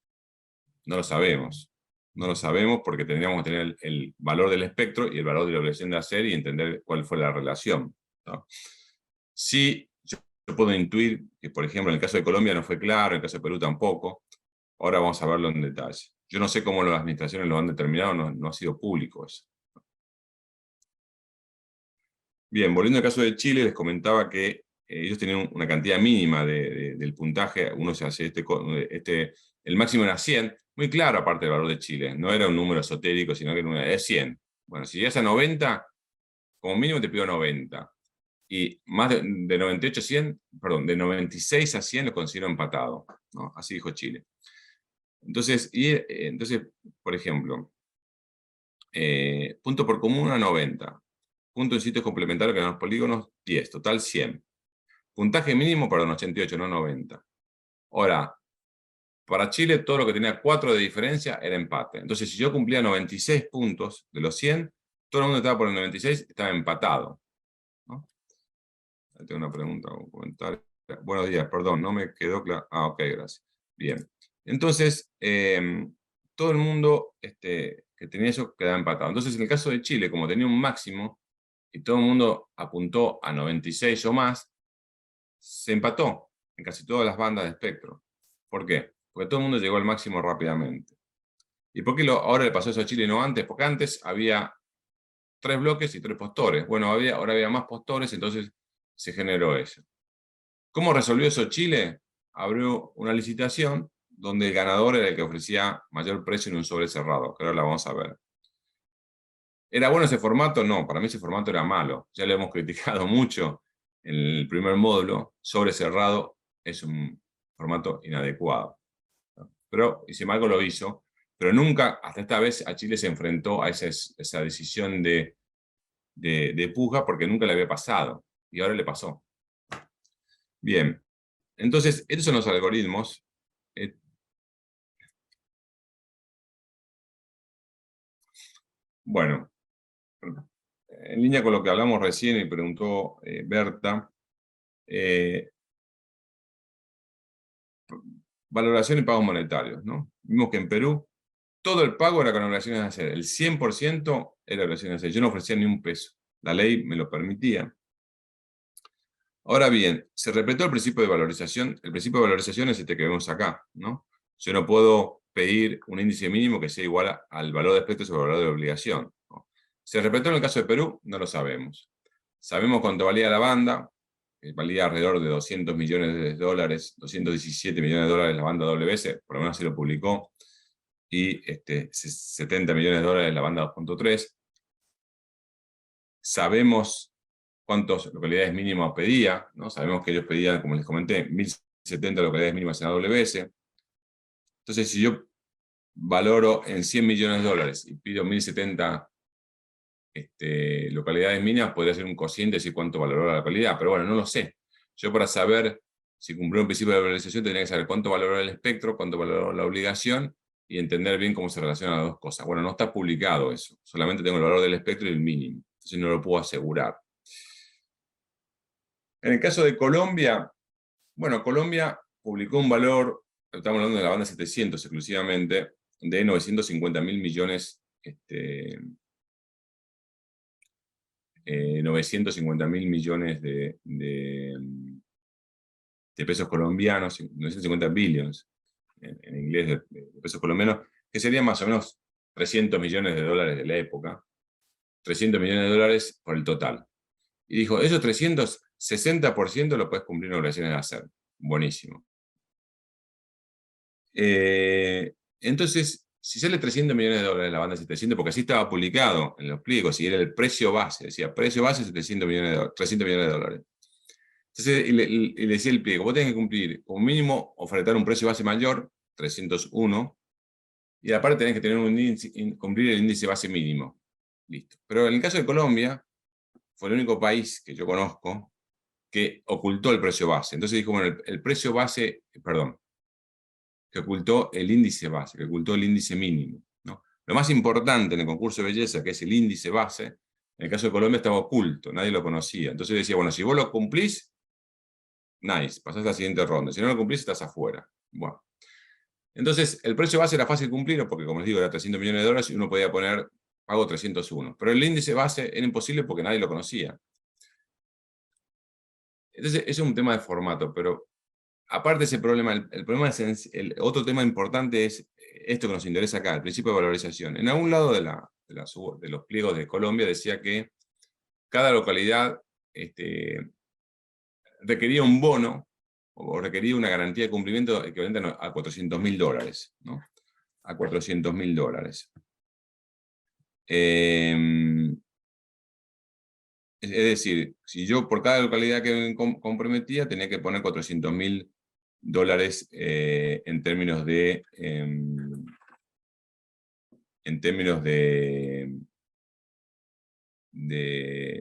No lo sabemos. No lo sabemos porque tendríamos que tener el valor del espectro y el valor de la obligación de hacer y entender cuál fue la relación, ¿no? Sí, yo puedo intuir que, por ejemplo, en el caso de Colombia no fue claro, en el caso de Perú tampoco. Ahora vamos a verlo en detalle. Yo no sé cómo las administraciones lo han determinado, no ha sido público eso. Bien, volviendo al caso de Chile, les comentaba que ellos tenían una cantidad mínima del puntaje. Uno se hace el máximo era 100, muy claro aparte del valor de Chile. No era un número esotérico, sino que era 100. Bueno, si llegas a 90, como mínimo te pido 90. Y más de 98 a 100, perdón, de 96 a 100 lo considero empatado, ¿no? Así dijo Chile. Entonces, por ejemplo, punto por común a 90. Punto en sitios complementarios que dan los polígonos, 10. Total, 100. Puntaje mínimo para un 88, no 90. Ahora, para Chile, todo lo que tenía 4 de diferencia era empate. Entonces, si yo cumplía 96 puntos de los 100, todo el mundo estaba por el 96, estaba empatado, ¿no? Ahí tengo una pregunta o un comentario. Buenos días, perdón, no me quedó claro. Ah, ok, gracias. Bien. Entonces, todo el mundo que tenía eso quedaba empatado. Entonces, en el caso de Chile, como tenía un máximo, y todo el mundo apuntó a 96 o más, se empató en casi todas las bandas de espectro. ¿Por qué? Porque todo el mundo llegó al máximo rápidamente. ¿Y por qué ahora le pasó eso a Chile y no antes? Porque antes había 3 bloques y 3 postores. Bueno, ahora había más postores, entonces se generó eso. ¿Cómo resolvió eso Chile? Abrió una licitación donde el ganador era el que ofrecía mayor precio en un sobre cerrado, que ahora la vamos a ver. ¿Era bueno ese formato? No, para mí ese formato era malo. Ya lo hemos criticado mucho en el primer módulo. Sobre cerrado es un formato inadecuado. Pero, y sin embargo, lo hizo. Pero nunca, hasta esta vez, a Chile se enfrentó a esa decisión de puja, porque nunca le había pasado. Y ahora le pasó. Bien. Entonces, estos son los algoritmos. Bueno, en línea con lo que hablamos recién y preguntó Berta, valoración y pagos monetarios, ¿no? Vimos que en Perú todo el pago era con obligaciones de hacer, el 100% era obligaciones de hacer. Yo no ofrecía ni un peso, la ley me lo permitía. Ahora bien, se respetó el principio de valorización. El principio de valorización es este que vemos acá, ¿no? Yo no puedo pedir un índice mínimo que sea igual al valor de espectro sobre el valor de obligación, ¿no? ¿Se respetó en el caso de Perú? No lo sabemos. Sabemos cuánto valía la banda, valía alrededor de 200 millones de dólares, 217 millones de dólares la banda WS, por lo menos así lo publicó, y 70 millones de dólares la banda 2.3. Sabemos cuántas localidades mínimas pedía, ¿no? Sabemos que ellos pedían, como les comenté, 1070 localidades mínimas en AWS. Entonces, si yo valoro en 100 millones de dólares y pido 1070 localidades mínimas, podría ser un cociente decir cuánto valoró la localidad, pero bueno, no lo sé. Yo, para saber si cumplió un principio de valorización, tendría que saber cuánto valoró el espectro, cuánto valoró la obligación, y entender bien cómo se relacionan las dos cosas. Bueno, no está publicado eso, solamente tengo el valor del espectro y el mínimo, entonces no lo puedo asegurar. En el caso de Colombia, bueno, Colombia publicó un valor, estamos hablando de la banda 700 exclusivamente, de 950.000 millones, 950.000 millones de pesos colombianos, 950 billions, en inglés de pesos colombianos, que serían más o menos 300 millones de dólares de la época, 300 millones de dólares por el total. Y dijo, esos 300, 60% lo puedes cumplir en obligaciones de hacer. Buenísimo. Entonces, si sale 300 millones de dólares la banda 700, porque así estaba publicado en los pliegos, y era el precio base, decía, precio base 300 millones de 300 millones de dólares. Entonces, y le decía el pliego, vos tenés que cumplir, como mínimo, ofertar un precio base mayor, 301, y aparte tenés que tener un índice, cumplir el índice base mínimo. Listo. Pero en el caso de Colombia, fue el único país que yo conozco que ocultó el precio base. Entonces dijo, bueno, el precio base, perdón, que ocultó el índice base, que ocultó el índice mínimo, ¿no? Lo más importante en el concurso de belleza, que es el índice base, en el caso de Colombia estaba oculto, nadie lo conocía. Entonces decía, bueno, si vos lo cumplís, nice, pasás a la siguiente ronda. Si no lo cumplís, estás afuera. Bueno. Entonces, el precio base era fácil cumplir, porque como les digo, era 300 millones de dólares y uno podía poner, pago 301. Pero el índice base era imposible porque nadie lo conocía. Entonces, eso es un tema de formato, pero aparte de ese problema, el problema es, otro tema importante es esto que nos interesa acá, el principio de valorización. En algún lado de los pliegos de Colombia decía que cada localidad requería un bono o requería una garantía de cumplimiento equivalente a $400.000, ¿no? A $400.000. Es decir, si yo por cada localidad que me comprometía tenía que poner $400.000 en términos de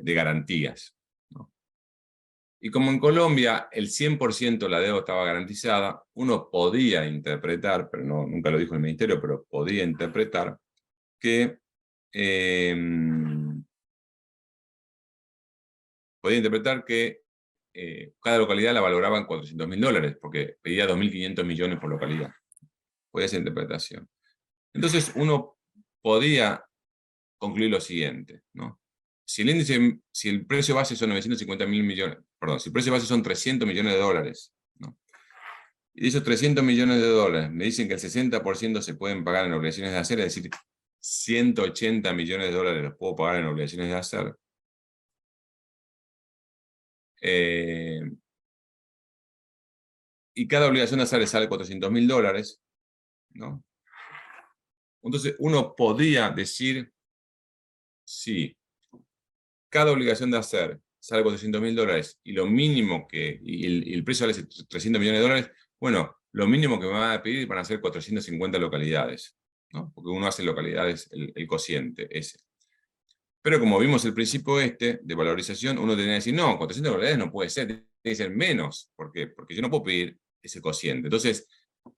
garantías, ¿no? Y como en Colombia el 100% de la deuda estaba garantizada, uno podía interpretar, pero nunca lo dijo el ministerio, pero podía interpretar que cada localidad la valoraba en $400.000, porque pedía 2.500 millones por localidad. Podía ser interpretación. Entonces uno podía concluir lo siguiente, ¿no? Si el precio base son 950.000 millones, perdón, si el precio base son 300 millones de dólares, ¿no? Y de esos 300 millones de dólares me dicen que el 60% se pueden pagar en obligaciones de hacer, es decir, 180 millones de dólares los puedo pagar en obligaciones de hacer. Y cada obligación de hacer sale $400.000, ¿no? Entonces uno podía decir, si cada obligación de hacer sale $400.000 y lo mínimo y el precio vale 300 millones de dólares, bueno, lo mínimo que me van a pedir van a ser 450 localidades, ¿no? Porque uno hace localidades, el cociente ese. Pero como vimos el principio de valorización, uno tenía que decir, no, 400 localidades no puede ser, tiene que ser menos. ¿Por qué? Porque yo no puedo pedir ese cociente. Entonces,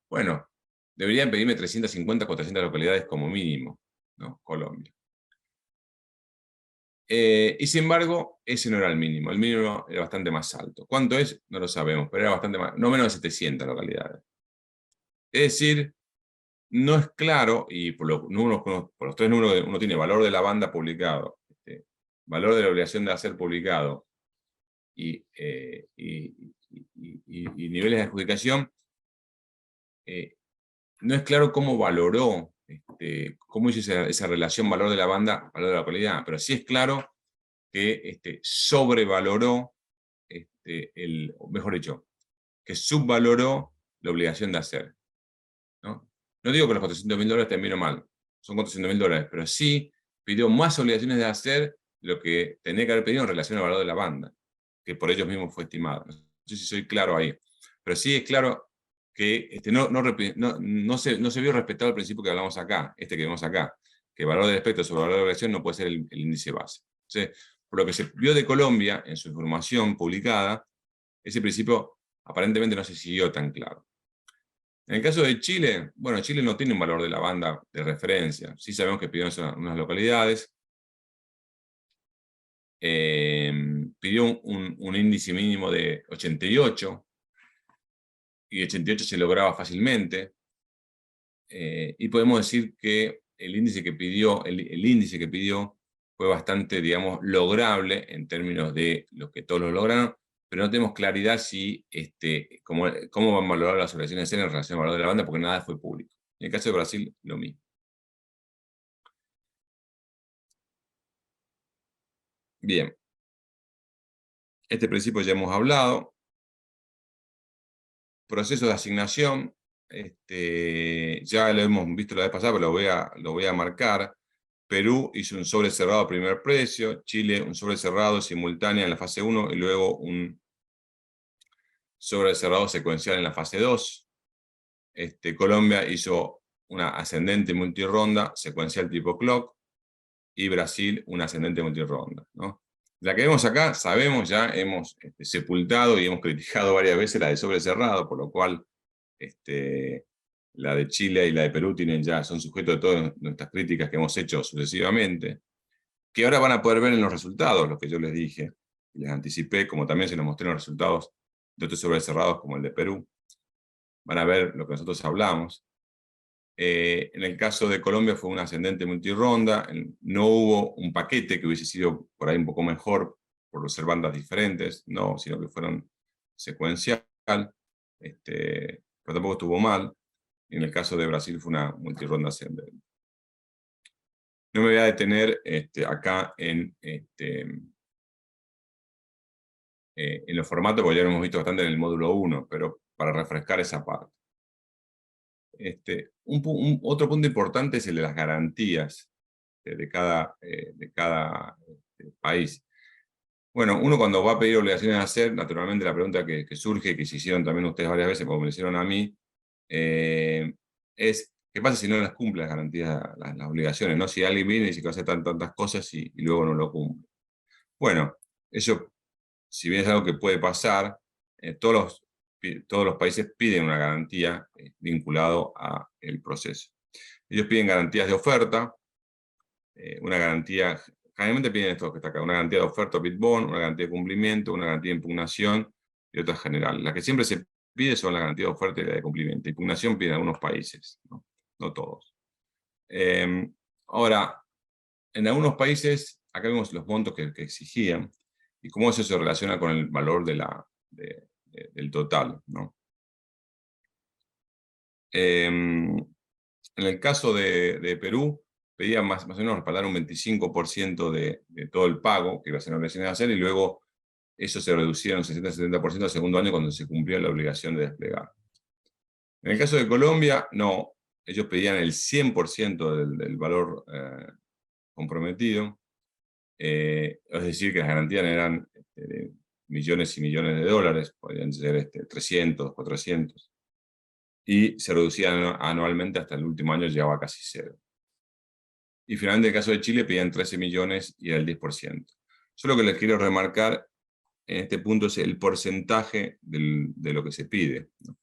bueno, deberían pedirme 350, 400 localidades como mínimo, ¿no? Colombia. Y sin embargo, ese no era el mínimo era bastante más alto. ¿Cuánto es? No lo sabemos, pero era bastante más, no menos de 700 localidades. Es decir, no es claro, y por los tres números uno tiene valor de la banda publicado, valor de la obligación de hacer publicado, y niveles de adjudicación, no es claro cómo valoró, cómo hizo esa relación valor de la banda, valor de la localidad, pero sí es claro que sobrevaloró, mejor dicho, que subvaloró la obligación de hacer, ¿no? No digo que los $400.000 estén bien o mal, son $400.000, pero sí pidió más obligaciones de hacer de lo que tenía que haber pedido en relación al valor de la banda, que por ellos mismos fue estimado. No sé si soy claro ahí, pero sí es claro que no se vio respetado el principio que hablamos acá, que vemos acá, que el valor del espectro sobre el valor de la obligación no puede ser el índice base. Entonces, por lo que se vio de Colombia en su información publicada, ese principio aparentemente no se siguió tan claro. En el caso de Chile, bueno, Chile no tiene un valor de la banda de referencia. Sí sabemos que pidió unas localidades. Pidió un índice mínimo de 88, y 88 se lograba fácilmente. Y podemos decir que el índice que pidió fue bastante, digamos, lograble en términos de lo que todos lo lograron, pero no tenemos claridad si cómo van a valorar las operaciones de en relación al valor de la banda, porque nada fue público. En el caso de Brasil, lo mismo. Bien. Este principio ya hemos hablado. Proceso de asignación, ya lo hemos visto la vez pasada, pero lo voy a marcar. Perú hizo un sobre cerrado a primer precio, Chile un sobre cerrado simultáneo en la fase 1 y luego un sobre cerrado secuencial en la fase 2. Colombia hizo una ascendente multironda secuencial tipo clock, y Brasil una ascendente multironda, ¿no? La que vemos acá, sabemos, ya hemos sepultado y hemos criticado varias veces la de sobre cerrado, por lo cual la de Chile y la de Perú son sujetos de todas nuestras críticas que hemos hecho sucesivamente, que ahora van a poder ver en los resultados, lo que yo les dije, y les anticipé, como también se los mostré en los resultados de otros sobre cerrados como el de Perú. Van a ver lo que nosotros hablamos. En el caso de Colombia fue una ascendente multironda, no hubo un paquete que hubiese sido por ahí un poco mejor por ser bandas diferentes, no, sino que fueron secuencial, pero tampoco estuvo mal. En el caso de Brasil fue una multironda ascendente. No me voy a detener acá en los formatos, porque ya lo hemos visto bastante en el módulo 1, pero para refrescar esa parte. Otro punto importante es el de las garantías de cada país. Bueno, uno cuando va a pedir obligaciones a hacer, naturalmente la pregunta que surge, que se hicieron también ustedes varias veces, como me hicieron a mí, es, ¿qué pasa si no las cumple las garantías, las obligaciones? ¿No? Si alguien viene y dice que va a hacer tantas cosas y luego no lo cumple. Bueno, eso, si bien es algo que puede pasar, todos los países piden una garantía vinculado al proceso. Ellos piden garantías de oferta, una garantía, generalmente piden esto que está acá, una garantía de oferta bid bond, una garantía de cumplimiento, una garantía de impugnación y otra general. La que siempre se pide son la garantía de oferta y la de cumplimiento. Impugnación piden algunos países, no todos. Ahora, en algunos países, acá vemos los montos que exigían y cómo eso se relaciona con el valor del total, ¿no? En el caso de Perú, pedían más o menos respaldar un 25% de todo el pago que iba a ser obligación de hacer, y luego eso se reducía un 60-70% al segundo año cuando se cumplía la obligación de desplegar. En el caso de Colombia, no. Ellos pedían el 100% del valor comprometido. Es decir, que las garantías eran de millones y millones de dólares, podrían ser 300, 400, y se reducían anualmente hasta el último año, llegaba a casi cero. Y finalmente, en el caso de Chile, pedían 13 millones y era el 10%. Yo lo que les quiero remarcar en este punto es el porcentaje de lo que se pide, ¿no?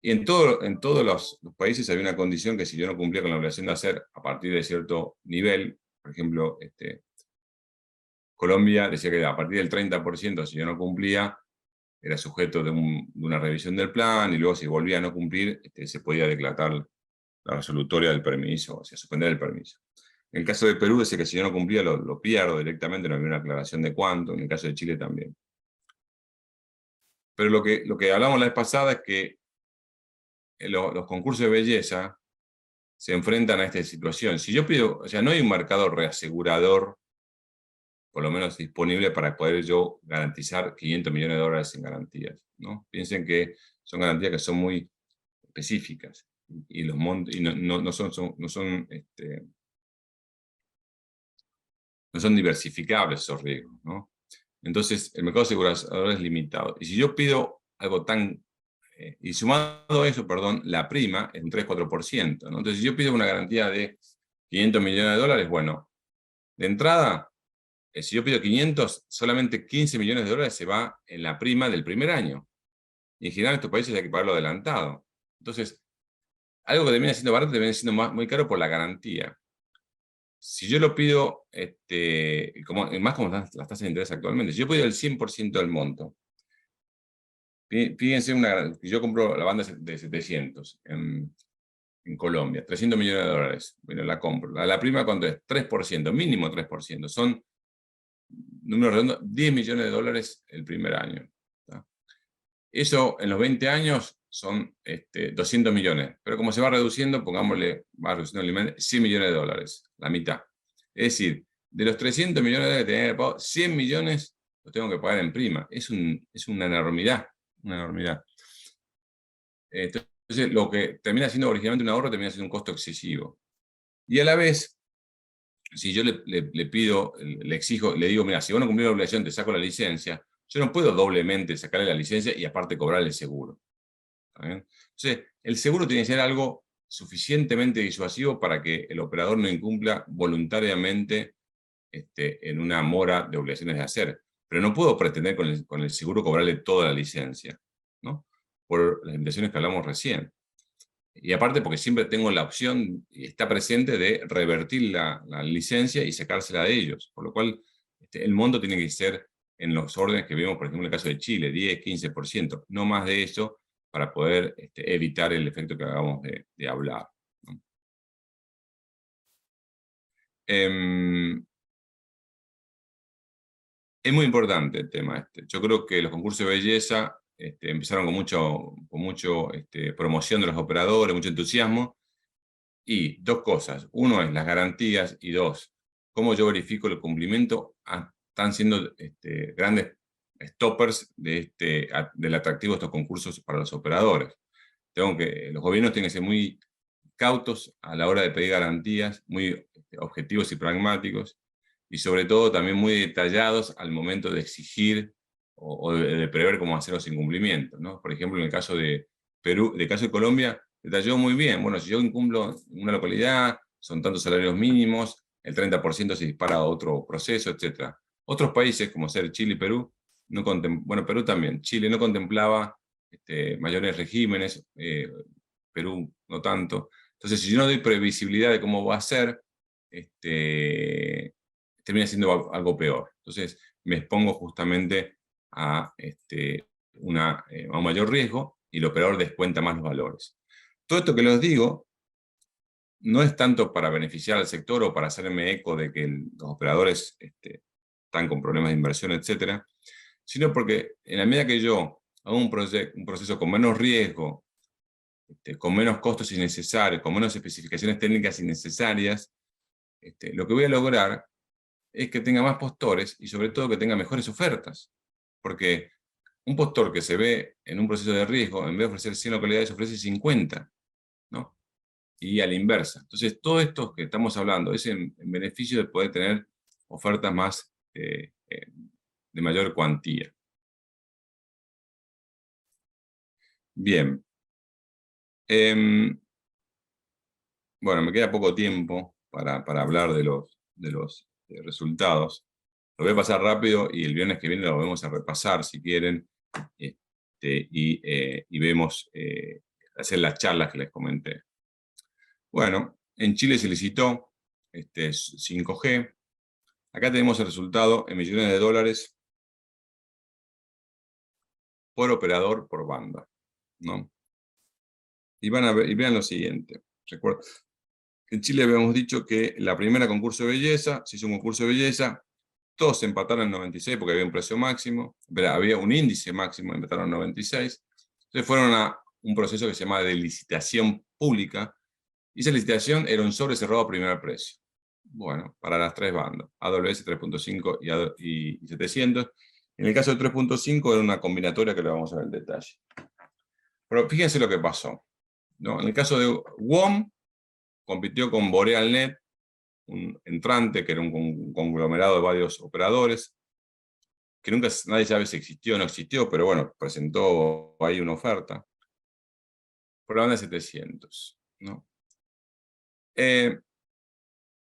Y en todos los países había una condición que si yo no cumplía con la obligación de hacer a partir de cierto nivel, por ejemplo, Colombia decía que a partir del 30%, si yo no cumplía, era sujeto de una revisión del plan, y luego si volvía a no cumplir, se podía declarar la resolutoria del permiso, o sea, suspender el permiso. En el caso de Perú, decía que si yo no cumplía, lo pierdo directamente, no había una aclaración de cuánto. En el caso de Chile también. Pero lo que hablamos la vez pasada es que los concursos de belleza se enfrentan a esta situación. Si yo pido, o sea, no hay un mercado reasegurador, por lo menos disponible para poder yo garantizar 500 millones de dólares en garantías, ¿no? Piensen que son garantías que son muy específicas y los montos no son diversificables esos riesgos, ¿no? Entonces, el mercado asegurador es limitado. Y si yo pido algo tan... y sumado a eso, perdón, la prima es un 3-4%, ¿no? Entonces, si yo pido una garantía de 500 millones de dólares, bueno, de entrada, si yo pido 500, solamente 15 millones de dólares se va en la prima del primer año. Y en general en estos países hay que pagarlo adelantado. Entonces, algo que termina siendo barato termina siendo muy caro por la garantía. Si yo lo pido, más como están las tasas de interés actualmente, si yo pido el 100% del monto, fíjense, yo compro la banda de 700 en Colombia, 300 millones de dólares, bueno, la compro. La prima, ¿cuánto es? 3%, mínimo 3%. Son, números redondos, 10 millones de dólares el primer año. ¿Tá? Eso en los 20 años son 200 millones, pero como se va reduciendo, pongámosle, va reduciendo el límite, 100 millones de dólares, la mitad. Es decir, de los 300 millones de dólares que tenía que pagar, 100 millones los tengo que pagar en prima. Es una enormidad, una enormidad. Entonces, lo que termina siendo originalmente un ahorro termina siendo un costo excesivo. Y a la vez, si yo le pido, le exijo, le digo, mira, si vos no cumplís la obligación, te saco la licencia, yo no puedo doblemente sacarle la licencia y aparte cobrarle el seguro. ¿Está bien? Entonces, el seguro tiene que ser algo suficientemente disuasivo para que el operador no incumpla voluntariamente en una mora de obligaciones de hacer. Pero no puedo pretender con el seguro cobrarle toda la licencia, ¿no? Por las limitaciones que hablamos recién. Y aparte porque siempre tengo la opción, y está presente, de revertir la licencia y sacársela de ellos. Por lo cual, el monto tiene que ser en los órdenes que vemos, por ejemplo, en el caso de Chile, 10, 15%, no más de eso, para poder evitar el efecto que acabamos de hablar, ¿no? Es muy importante el tema este. Yo creo que los concursos de belleza empezaron con mucho promoción de los operadores, mucho entusiasmo. Y dos cosas. Uno es las garantías y dos, cómo yo verifico el cumplimiento. Están siendo grandes stoppers del atractivo de estos concursos para los operadores. Los gobiernos tienen que ser muy cautos a la hora de pedir garantías, muy objetivos y pragmáticos, y sobre todo también muy detallados al momento de exigir o de prever cómo hacer los incumplimientos, ¿no? Por ejemplo, en el caso de Perú, en el caso de Colombia, detalló muy bien. Bueno, si yo incumplo en una localidad, son tantos salarios mínimos, el 30% se dispara a otro proceso, etc. Otros países, como ser Chile y Perú, bueno, Perú también, Chile no contemplaba mayores regímenes, Perú no tanto. Entonces, si yo no doy previsibilidad de cómo va a ser, termina siendo algo peor. Entonces, me expongo justamente a un mayor riesgo y el operador descuenta más los valores. Todo esto que les digo no es tanto para beneficiar al sector o para hacerme eco de que los operadores están con problemas de inversión, etc., sino porque en la medida que yo hago un proceso con menos riesgo, con menos costos innecesarios, con menos especificaciones técnicas innecesarias, lo que voy a lograr es que tenga más postores y sobre todo que tenga mejores ofertas. Porque un postor que se ve en un proceso de riesgo, en vez de ofrecer 100 localidades, ofrece 50, ¿no? Y a la inversa. Entonces, todo esto que estamos hablando es en beneficio de poder tener ofertas más de mayor cuantía. Bien. Bueno, me queda poco tiempo para hablar de los resultados. Lo voy a pasar rápido y el viernes que viene lo vamos a repasar si quieren, y vemos hacer las charlas que les comenté. Bueno, en Chile se licitó 5G. Acá tenemos el resultado en millones de dólares por operador por banda, ¿no? Y vean lo siguiente. Recuerden, en Chile habíamos dicho que la primera concurso de belleza, se hizo un concurso de belleza, todos se empataron en 96 porque había un precio máximo, pero había un índice máximo, empataron en 96. Entonces fueron a un proceso que se llama de licitación pública, y esa licitación era un sobre cerrado a primer precio. Bueno, para las tres bandas, AWS 3.5 y 700. En el caso de 3.5 era una combinatoria que le vamos a ver en detalle. Pero fíjense lo que pasó, ¿no? En el caso de WOM, compitió con BorealNet, un entrante que era un conglomerado de varios operadores, que nunca nadie sabe si existió o no existió, pero bueno, presentó ahí una oferta por la banda de 700, ¿no?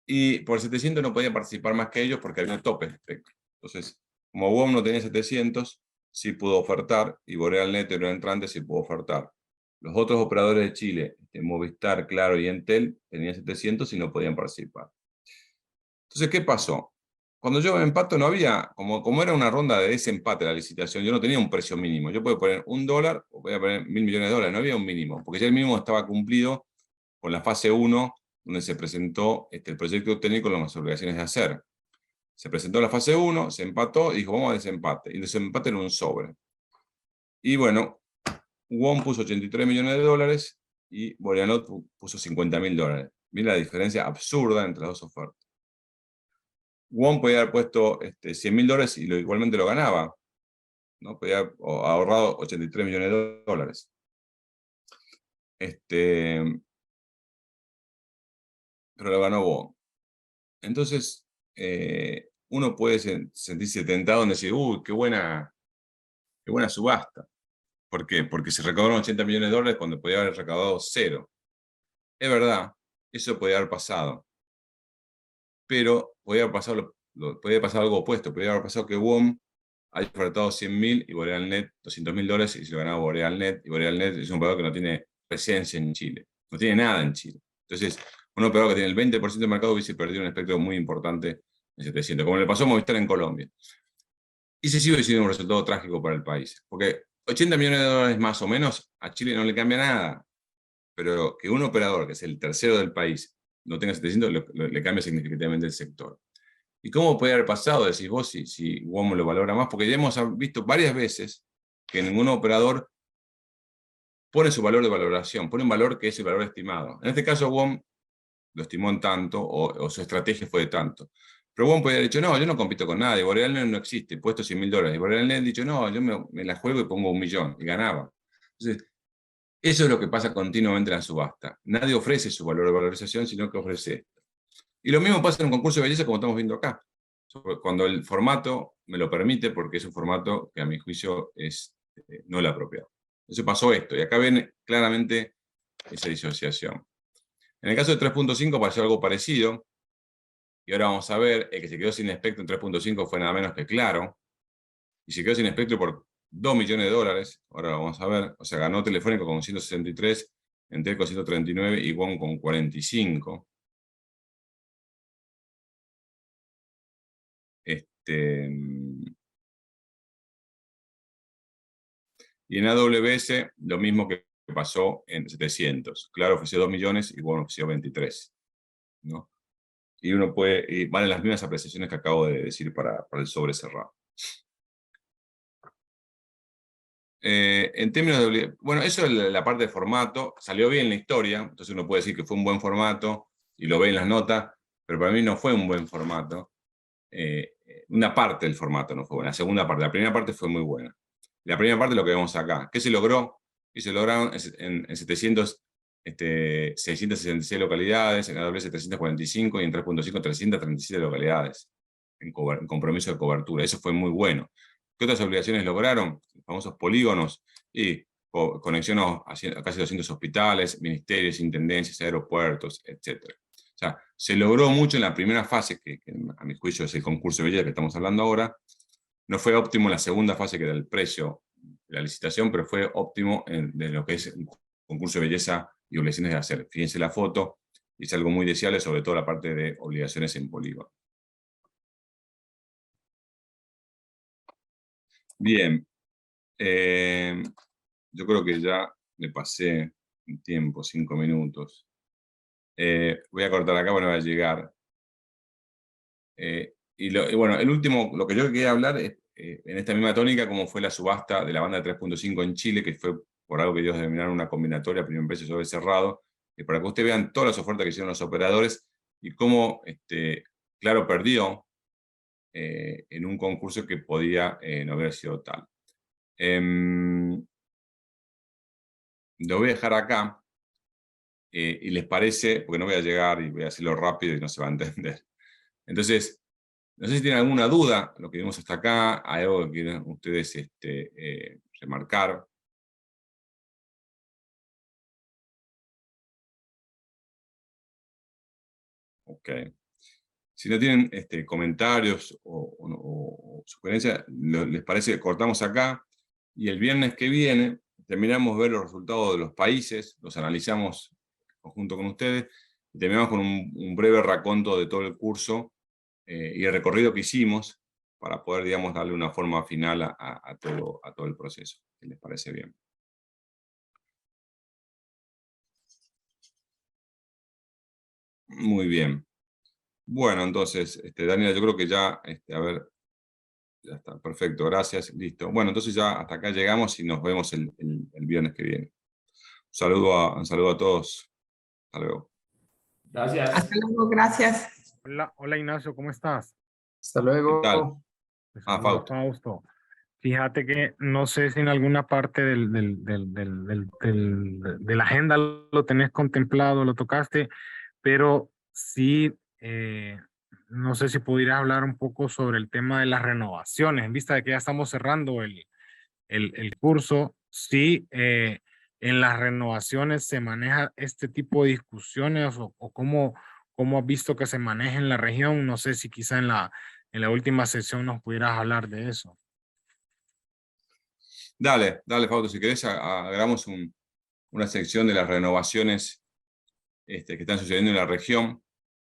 Y por 700 no podía participar más que ellos porque había un tope de espectro. Entonces, como WOM no tenía 700, sí pudo ofertar, y Borealnet era entrante, sí pudo ofertar. Los otros operadores de Chile, Movistar, Claro y Entel, tenían 700 y no podían participar. Entonces, ¿qué pasó? Cuando yo empato no había, como era una ronda de desempate la licitación, yo no tenía un precio mínimo. Yo podía poner $1 o podía poner 1.000 millones de dólares, no había un mínimo, porque ya el mínimo estaba cumplido con la fase 1, donde se presentó el proyecto técnico con las obligaciones de hacer. Se presentó la fase 1, se empató y dijo, vamos a desempate. Y el desempate era un sobre. Y bueno, WOM puso 83 millones de dólares y Boreanot puso 50 mil dólares. Mira la diferencia absurda entre las dos ofertas. WOM podía haber puesto 100 mil dólares y igualmente lo ganaba, ¿no? Podía haber ahorrado 83 millones de dólares. Pero lo ganó WOM. Entonces, uno puede sentirse tentado en decir, uy, qué buena subasta. ¿Por qué? Porque se recaudaron 80 millones de dólares cuando podía haber recaudado 0. Es verdad, eso podía haber pasado. Pero podía haber pasado, podía pasar algo opuesto. Podía haber pasado que WOM haya ofertado 100 mil y Borealnet 200 mil dólares y se lo ganaba Borealnet. Y Borealnet es un operador que no tiene presencia en Chile. No tiene nada en Chile. Entonces, un operador que tiene el 20% del mercado hubiese perdido un espectro muy importante en 700, como le pasó a Movistar en Colombia. Y se sigue siendo un resultado trágico para el país. Porque 80 millones de dólares más o menos a Chile no le cambia nada. Pero que un operador, que es el tercero del país, no tenga 700, le cambia significativamente el sector. ¿Y cómo puede haber pasado, decís vos, si WOM lo valora más? Porque ya hemos visto varias veces que ningún operador pone su valor de valoración, pone un valor que es el valor estimado. En este caso, WOM lo estimó en tanto, o su estrategia fue de tanto. Pero WOM podría haber dicho, no, yo no compito con nadie, Borealnet no existe, puesto 100 mil dólares. Y Borealnet ha dicho, no, yo me la juego y pongo 1 millón, y ganaba. Entonces, eso es lo que pasa continuamente en la subasta. Nadie ofrece su valor de valorización, sino que ofrece esto. Y lo mismo pasa en un concurso de belleza como estamos viendo acá. Cuando el formato me lo permite, porque es un formato que a mi juicio es no el apropiado. Entonces pasó esto, y acá ven claramente esa disociación. En el caso de 3.5 pasó algo parecido, y ahora vamos a ver, el que se quedó sin espectro en 3.5 fue nada menos que Claro, y se quedó sin espectro por 2 millones de dólares, ahora lo vamos a ver, o sea, ganó Telefónica con 163, Entel con 139 y WOM con 45. Y en AWS lo mismo que pasó en 700. Claro, ofreció 2 millones y WOM ofreció 23. ¿No? Y uno puede, y valen las mismas apreciaciones que acabo de decir para el sobre cerrado. En términos de, bueno, eso es la parte de formato, salió bien la historia, entonces uno puede decir que fue un buen formato y lo ve en las notas, pero para mí no fue un buen formato. Una parte del formato no fue buena, la segunda parte, la primera parte fue muy buena. La primera parte es lo que vemos acá. ¿Qué se logró? Y se lograron en 666 localidades, en AWS 345 y en 3.5 337 localidades en compromiso de cobertura. Eso fue muy bueno. ¿Qué otras obligaciones lograron? Los famosos polígonos y conexión a casi 200 hospitales, ministerios, intendencias, aeropuertos, etc. O sea, se logró mucho en la primera fase, que a mi juicio es el concurso de belleza que estamos hablando ahora. No fue óptimo en la segunda fase, que era el precio de la licitación, pero fue óptimo de lo que es el concurso de belleza y obligaciones de hacer. Fíjense la foto, y es algo muy deseable, sobre todo la parte de obligaciones en polígono. Bien, yo creo que ya me pasé un tiempo, 5 minutos. Voy a cortar acá, bueno, va a llegar. Y bueno, el último, lo que yo quería hablar es, en esta misma tónica, cómo fue la subasta de la banda de 3.5 en Chile, que fue por algo que ellos denominaron una combinatoria, primer precio sobre cerrado, para que ustedes vean todas las ofertas que hicieron los operadores y cómo, claro, perdió en un concurso que podía no haber sido tal. Lo voy a dejar acá, y les parece, porque no voy a llegar y voy a hacerlo rápido y no se va a entender. Entonces, no sé si tienen alguna duda, lo que vimos hasta acá, hay algo que quieran ustedes remarcar. Ok. Si no tienen comentarios o sugerencia, ¿les parece que cortamos acá? Y el viernes que viene terminamos de ver los resultados de los países, los analizamos junto con ustedes, y terminamos con un breve raconto de todo el curso y el recorrido que hicimos para poder, digamos, darle una forma final a todo el proceso. ¿Qué les parece bien? Muy bien. Bueno, entonces, Daniela, yo creo que ya, a ver, ya está, perfecto, gracias, listo. Bueno, entonces ya hasta acá llegamos y nos vemos el viernes que viene. Un saludo a todos. Hasta luego. Gracias. Hasta luego, gracias. Hola Ignacio, ¿cómo estás? Hasta ¿Qué luego. tal? Te saluda Fausto. Fíjate que no sé si en alguna parte de la agenda lo tenés contemplado, lo tocaste, pero sí, no sé si pudieras hablar un poco sobre el tema de las renovaciones, en vista de que ya estamos cerrando el curso. Sí, en las renovaciones se maneja este tipo de discusiones o cómo has visto que se maneja en la región. No sé si quizá en la última sesión nos pudieras hablar de eso. Dale, Fausto, si querés hagamos una sección de las renovaciones que están sucediendo en la región.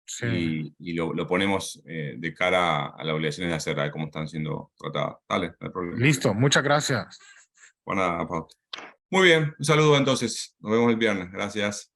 Sí. Y lo ponemos de cara a las obligaciones de hacer, a cómo están siendo tratadas. Dale, no hay problema. Listo, muchas gracias. Bueno, Fausto. Muy bien, un saludo entonces. Nos vemos el viernes. Gracias.